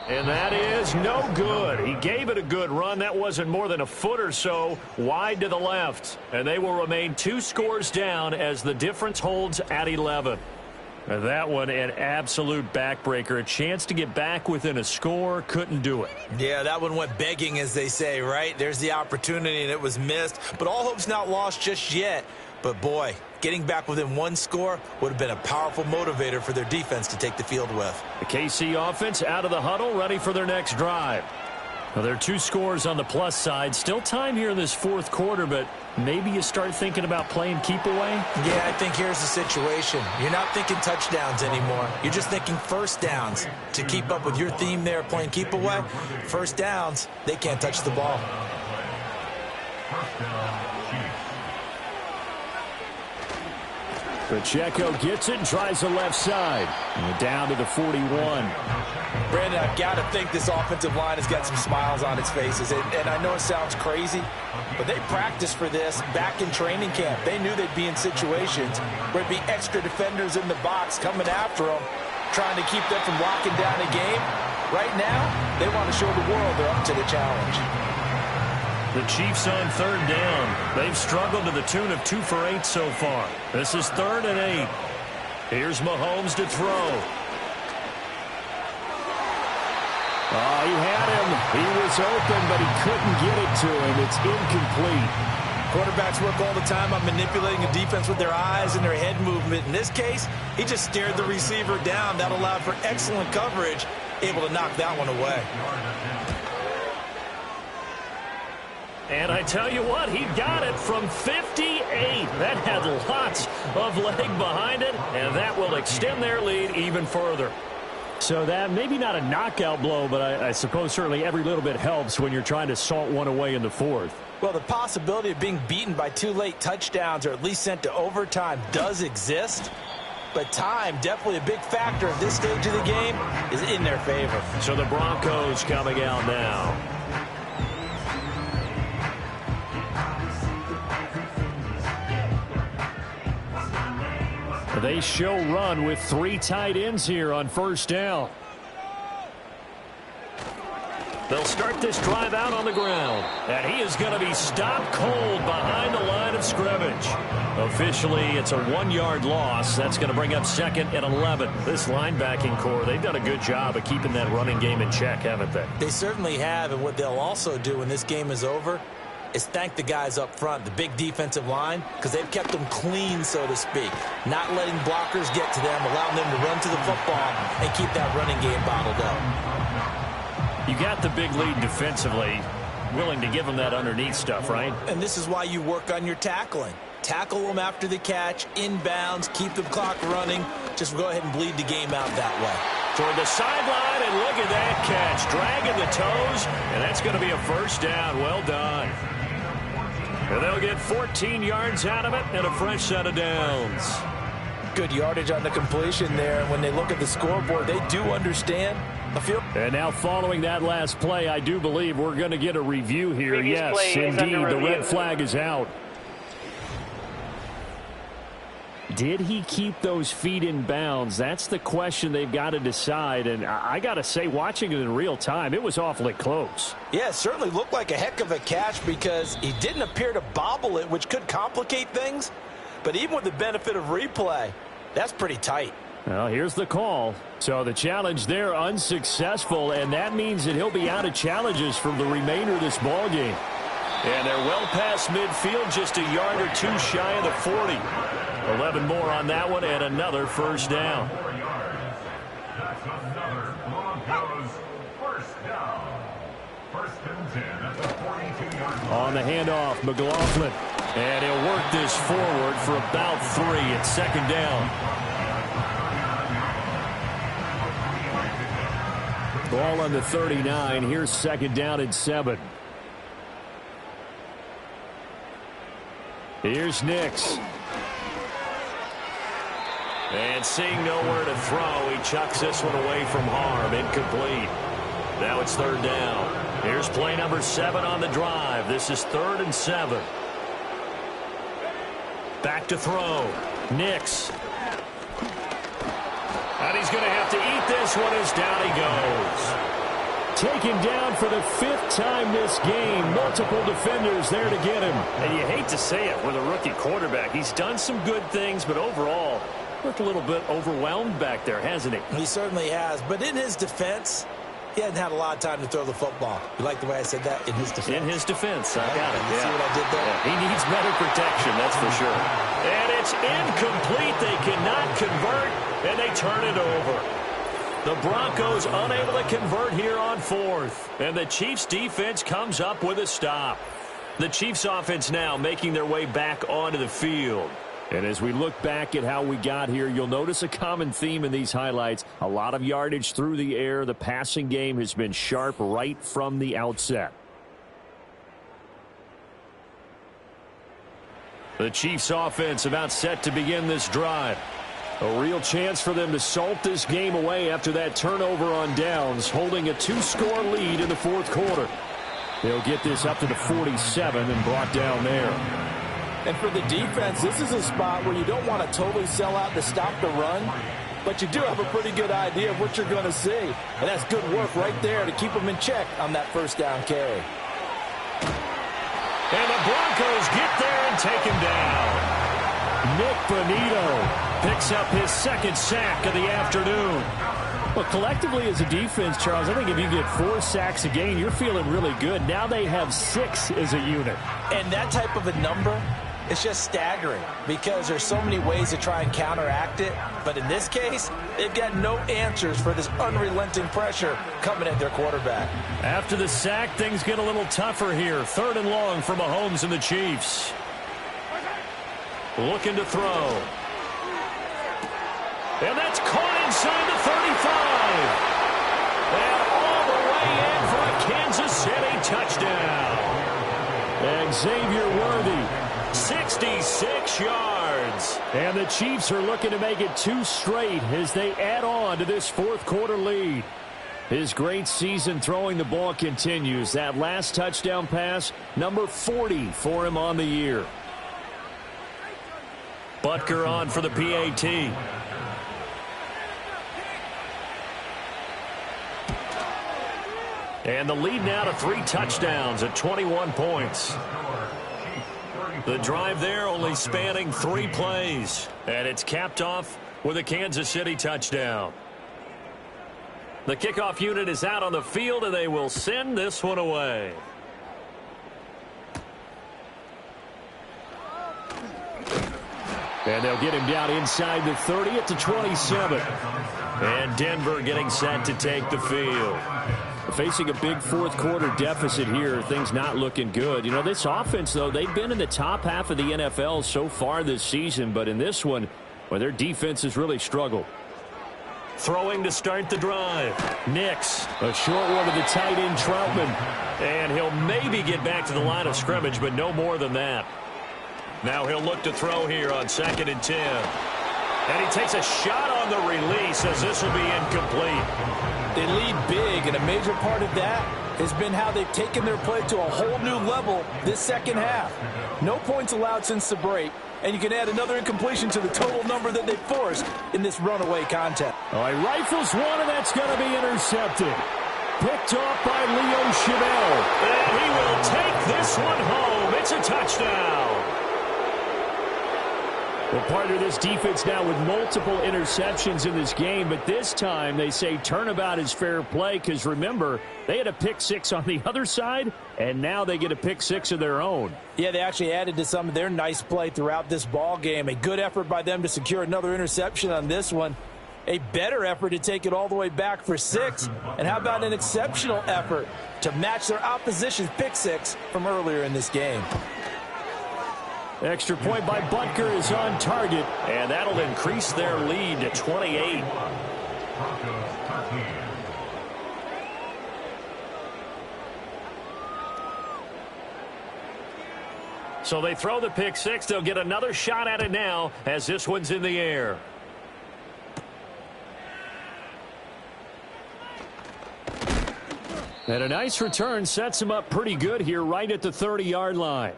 And that is no good. He gave it a good run. That wasn't more than a foot or so wide to the left. And they will remain 2 scores down as the difference holds at 11. And that one an absolute backbreaker. A chance to get back within a score. Couldn't do it. Yeah, that one went begging, as they say, right? There's the opportunity, and it was missed. But all hope's not lost just yet. But, boy, getting back within 1 score would have been a powerful motivator for their defense to take the field with. The KC offense out of the huddle, ready for their next drive. Well, there are 2 scores on the plus side. Still time here in this 4th quarter, but maybe you start thinking about playing keep away? Yeah, I think here's the situation. You're not thinking touchdowns anymore. You're just thinking first downs. To keep up with your theme there, playing keep away, first downs, they can't touch the ball. First down, Chiefs. Pacheco gets it and tries the left side. And down to the 41. Brandon, I've got to think this offensive line has got some smiles on its faces. And I know it sounds crazy, but they practiced for this back in training camp. They knew they'd be in situations where it'd be extra defenders in the box coming after them, trying to keep them from locking down a game. Right now, they want to show the world they're up to the challenge. The Chiefs on third down. They've struggled to the tune of 2 for 8 so far. This is 3rd and 8. Here's Mahomes to throw. Oh, he had him. He was open, but he couldn't get it to him. It's incomplete. Quarterbacks work all the time on manipulating a defense with their eyes and their head movement. In this case, he just stared the receiver down. That allowed for excellent coverage, able to knock that one away. And I tell you what, he got it from 58. That had lots of leg behind it, and that will extend their lead even further. So that maybe not a knockout blow, but I suppose certainly every little bit helps when you're trying to salt one away in the 4th. Well, the possibility of being beaten by 2 late touchdowns or at least sent to overtime does exist. But time, definitely a big factor at this stage of the game, is in their favor. So the Broncos coming out now. They show run with 3 tight ends here on first down. They'll start this drive out on the ground. And he is going to be stopped cold behind the line of scrimmage. Officially, it's a 1-yard loss. That's going to bring up 2nd and 11. This linebacking core, they've done a good job of keeping that running game in check, haven't they? They certainly have, and what they'll also do when this game is over is thank the guys up front, the big defensive line, because they've kept them clean, so to speak. Not letting blockers get to them, allowing them to run to the football and keep that running game bottled up. You got the big lead defensively, willing to give them that underneath stuff, right? And this is why you work on your tackling. Tackle them after the catch, inbounds, keep the clock running. Just go ahead and bleed the game out that way. Toward the sideline, and look at that catch. Dragging the toes, and that's going to be a first down. Well done. And they'll get 14 yards out of it and a fresh set of downs. Good yardage on the completion there. When they look at the scoreboard, they do understand the field. And now following that last play, I do believe we're going to get a review here. Previous Yes, play is indeed, under the review. red flag is out. Did he keep those feet in bounds? That's the question they've got to decide. And I got to say, watching it in real time, it was awfully close. Yeah, it certainly looked like a heck of a catch because he didn't appear to bobble it, which could complicate things. But even with the benefit of replay, that's pretty tight. Well, here's the call. So the challenge there unsuccessful, and that means that he'll be out of challenges for the remainder of this ball game. And they're well past midfield, just a yard or two shy of the 40. 11 more on that one, and another first down. That's another Broncos first down. 1st and 10 at the 42-yard line. On the handoff, McLaughlin. And he'll work this forward for about 3 at 2nd down. Ball on the 39. Here's 2nd down and 7. Here's Nix. And seeing nowhere to throw, he chucks this one away from harm. Incomplete. Now it's 3rd down. Here's play number 7 on the drive. This is 3rd and 7. Back to throw. Nix. And he's going to have to eat this one as down he goes. Taken down for the 5th time this game. Multiple defenders there to get him. And you hate to say it with a rookie quarterback. He's done some good things, but overall, looked a little bit overwhelmed back there, hasn't he? He certainly has. But in his defense, he hasn't had a lot of time to throw the football. You like the way I said that? In his defense. In his defense, I got it. You see what I did there? Yeah, he needs better protection, that's for sure. And it's incomplete. They cannot convert, and they turn it over. The Broncos unable to convert here on 4th. And the Chiefs defense comes up with a stop. The Chiefs offense now making their way back onto the field. And as we look back at how we got here, you'll notice a common theme in these highlights. A lot of yardage through the air. The passing game has been sharp right from the outset. The Chiefs offense about set to begin this drive. A real chance for them to salt this game away after that turnover on downs, holding a 2-score lead in the fourth quarter. They'll get this up to the 47 and brought down there. And for the defense, this is a spot where you don't want to totally sell out to stop the run, but you do have a pretty good idea of what you're going to see. And that's good work right there to keep them in check on that first down carry. And the Broncos get there and take him down. Nick Bonito picks up his second sack of the afternoon. Well, collectively as a defense, Charles, I think if you get 4 sacks a game, you're feeling really good. Now they have 6 as a unit. And that type of a number, it's just staggering because there's so many ways to try and counteract it. But in this case, they've got no answers for this unrelenting pressure coming at their quarterback. After the sack, things get a little tougher here. 3rd and long for Mahomes and the Chiefs. Looking to throw. And that's caught inside the 35. And all the way in for a Kansas City touchdown. Xavier Worthy, 66 yards. And the Chiefs are looking to make it 2 straight as they add on to this fourth quarter lead. His great season throwing the ball continues. That last touchdown pass, number 40 for him on the year. Butker on for the PAT. And the lead now to 3 touchdowns at 21 points. The drive there only spanning 3 plays. And it's capped off with a Kansas City touchdown. The kickoff unit is out on the field, and they will send this one away. And they'll get him down inside the 30 at the 27. And Denver getting set to take the field. Facing a big fourth quarter deficit here, things not looking good. You know, this offense, though, they've been in the top half of the NFL so far this season, but in this one, well, their defense has really struggled. Throwing to start the drive. Nix, a short one to the tight end, Troutman. And he'll maybe get back to the line of scrimmage, but no more than that. Now he'll look to throw here on 2nd and 10. And he takes a shot on the release as this will be incomplete. They lead big, and a major part of that has been how they've taken their play to a whole new level this second half. No points allowed since the break, and you can add another incompletion to the total number that they forced in this runaway contest. All right, rifles one, and that's going to be intercepted. Picked off by Leo Chenal. And he will take this one home. It's a touchdown. Well, part of this defense now with multiple interceptions in this game, but this time they say turnabout is fair play because, remember, they had a pick 6 on the other side, and now they get a pick 6 of their own. Yeah, they actually added to some of their nice play throughout this ball game. A good effort by them to secure another interception on this one. A better effort to take it all the way back for 6. And how about an exceptional effort to match their opposition's pick 6 from earlier in this game. Extra point by Butker is on target, and that'll increase their lead to 28. So they throw the pick 6. They'll get another shot at it now as this one's in the air. And a nice return sets him up pretty good here right at the 30-yard line.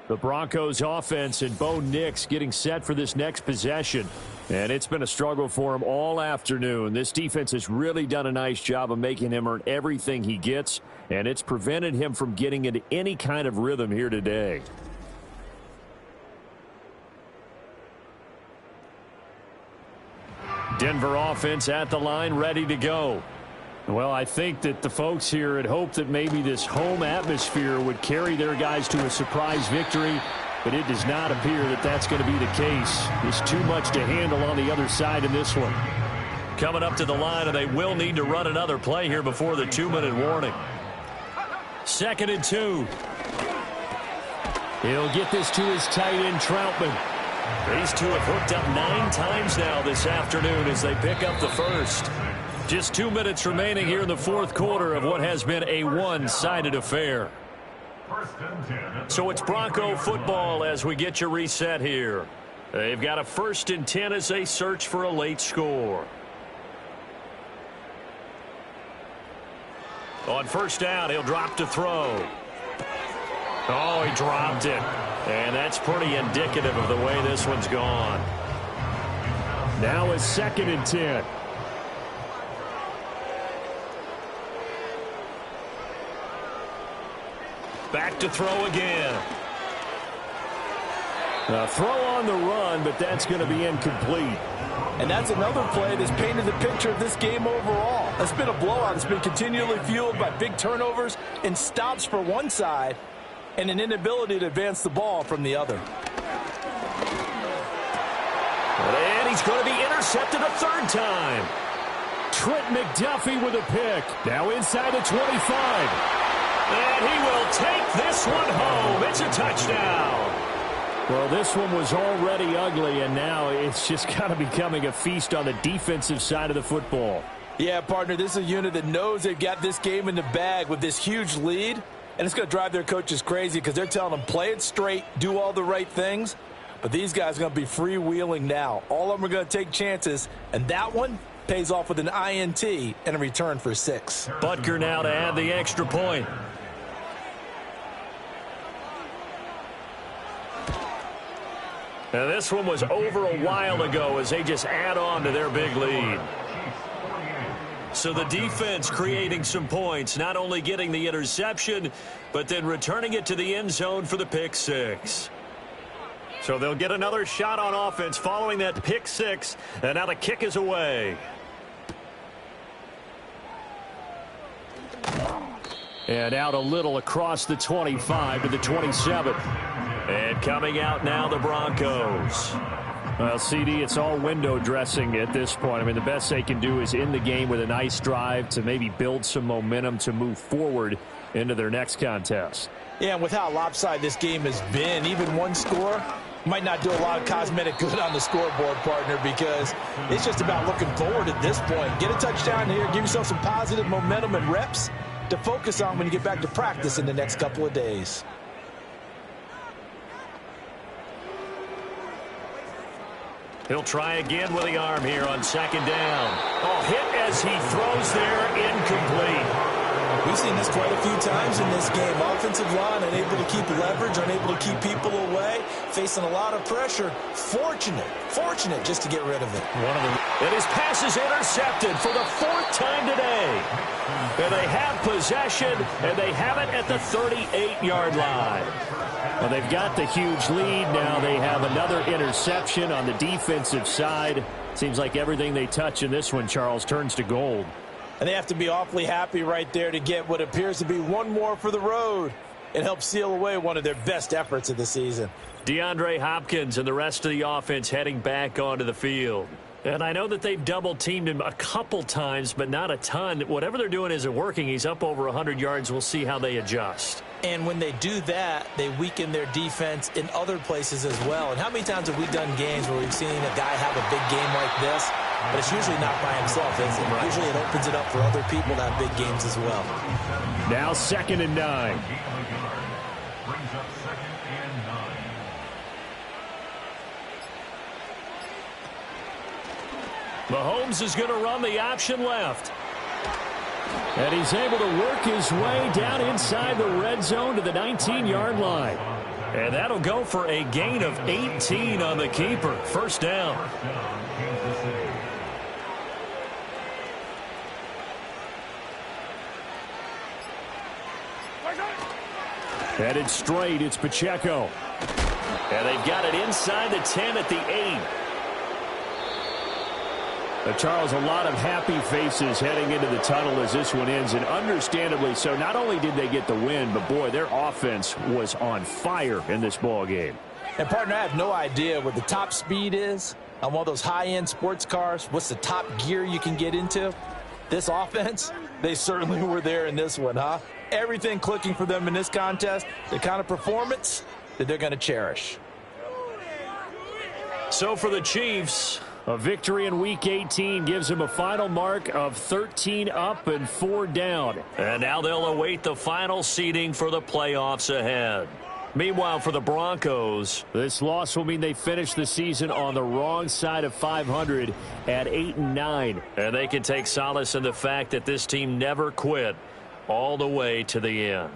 The Broncos offense and Bo Nix getting set for this next possession. And it's been a struggle for him all afternoon. This defense has really done a nice job of making him earn everything he gets, and it's prevented him from getting into any kind of rhythm here today. Denver offense at the line, ready to go. Well, I think that the folks here had hoped that maybe this home atmosphere would carry their guys to a surprise victory, but it does not appear that that's going to be the case. There's too much to handle on the other side in this one. Coming up to the line, and they will need to run another play here before the 2-minute warning. 2nd and 2. He'll get this to his tight end, Troutman. These two have hooked up 9 times now this afternoon as they pick up the first. Just 2 minutes remaining here in the fourth quarter of what has been a one-sided affair. First and 10. So it's Bronco football as we get your reset here. They've got a 1st and 10 as they search for a late score. On first down, he'll drop to throw. Oh, he dropped it. And that's pretty indicative of the way this one's gone. Now it's 2nd and 10. Back to throw again. A throw on the run, but that's going to be incomplete. And that's another play that's painted the picture of this game overall. It's been a blowout. It's been continually fueled by big turnovers and stops for one side and an inability to advance the ball from the other. And he's going to be intercepted a 3rd time. Trent McDuffie with a pick. Now inside the 25. And he will take this one home. It's a touchdown. Well, this one was already ugly, and now it's just kind of becoming a feast on the defensive side of the football. Yeah, partner, this is a unit that knows they've got this game in the bag with this huge lead, and it's going to drive their coaches crazy because they're telling them play it straight, do all the right things, but these guys are going to be freewheeling now. All of them are going to take chances, and that one pays off with an INT and a return for 6. Butker now to add the extra point. Now this one was over a while ago as they just add on to their big lead. So the defense creating some points, not only getting the interception, but then returning it to the end zone for the pick 6. So they'll get another shot on offense following that pick 6, and now the kick is away. And out a little across the 25 to the 27. And coming out now, the Broncos. Well, CD, it's all window dressing at this point. I mean, the best they can do is end the game with a nice drive to maybe build some momentum to move forward into their next contest. Yeah, and with how lopsided this game has been, even one score might not do a lot of cosmetic good on the scoreboard, partner, because it's just about looking forward at this point. Get a touchdown here, give yourself some positive momentum and reps to focus on when you get back to practice in the next couple of days. He'll try again with the arm here on 2nd down. Oh, hit as he throws there, incomplete. We've seen this quite a few times in this game. Offensive line unable to keep leverage, unable to keep people away, facing a lot of pressure. Fortunate just to get rid of it. And his pass is intercepted for the 4th time today. And they have possession, and they have it at the 38-yard line. Well, they've got the huge lead. Now they have another interception on the defensive side. Seems like everything they touch in this one, Charles, turns to gold. And they have to be awfully happy right there to get what appears to be one more for the road. It helps seal away one of their best efforts of the season. DeAndre Hopkins and the rest of the offense heading back onto the field. And I know that they've double-teamed him a couple times, but not a ton. Whatever they're doing isn't working. He's up over 100 yards. We'll see how they adjust. And when they do that, they weaken their defense in other places as well. And how many times have we done games where we've seen a guy have a big game like this, but it's usually not by himself, is it? Right. Usually it opens it up for other people to have big games as well. Now 2nd and 9. Brings up 2nd and 9. Mahomes is going to run the option left. And he's able to work his way down inside the red zone to the 19-yard line. And that'll go for a gain of 18 on the keeper. 1st down. Headed straight, it's Pacheco. And they've got it inside the 10 at the 8. Charles, a lot of happy faces heading into the tunnel as this one ends, and understandably so. Not only did they get the win, but, boy, their offense was on fire in this ball game. And, partner, I have no idea what the top speed is on one of those high-end sports cars. What's the top gear you can get into? This offense, they certainly were there in this one, huh? Everything clicking for them in this contest, the kind of performance that they're going to cherish. So for the Chiefs, A victory in Week 18 gives him a final mark of 13 up and 4 down. And now they'll await the final seeding for the playoffs ahead. Meanwhile, for the Broncos, this loss will mean they finish the season on the wrong side of 500 at 8-9. And they can take solace in the fact that this team never quit all the way to the end.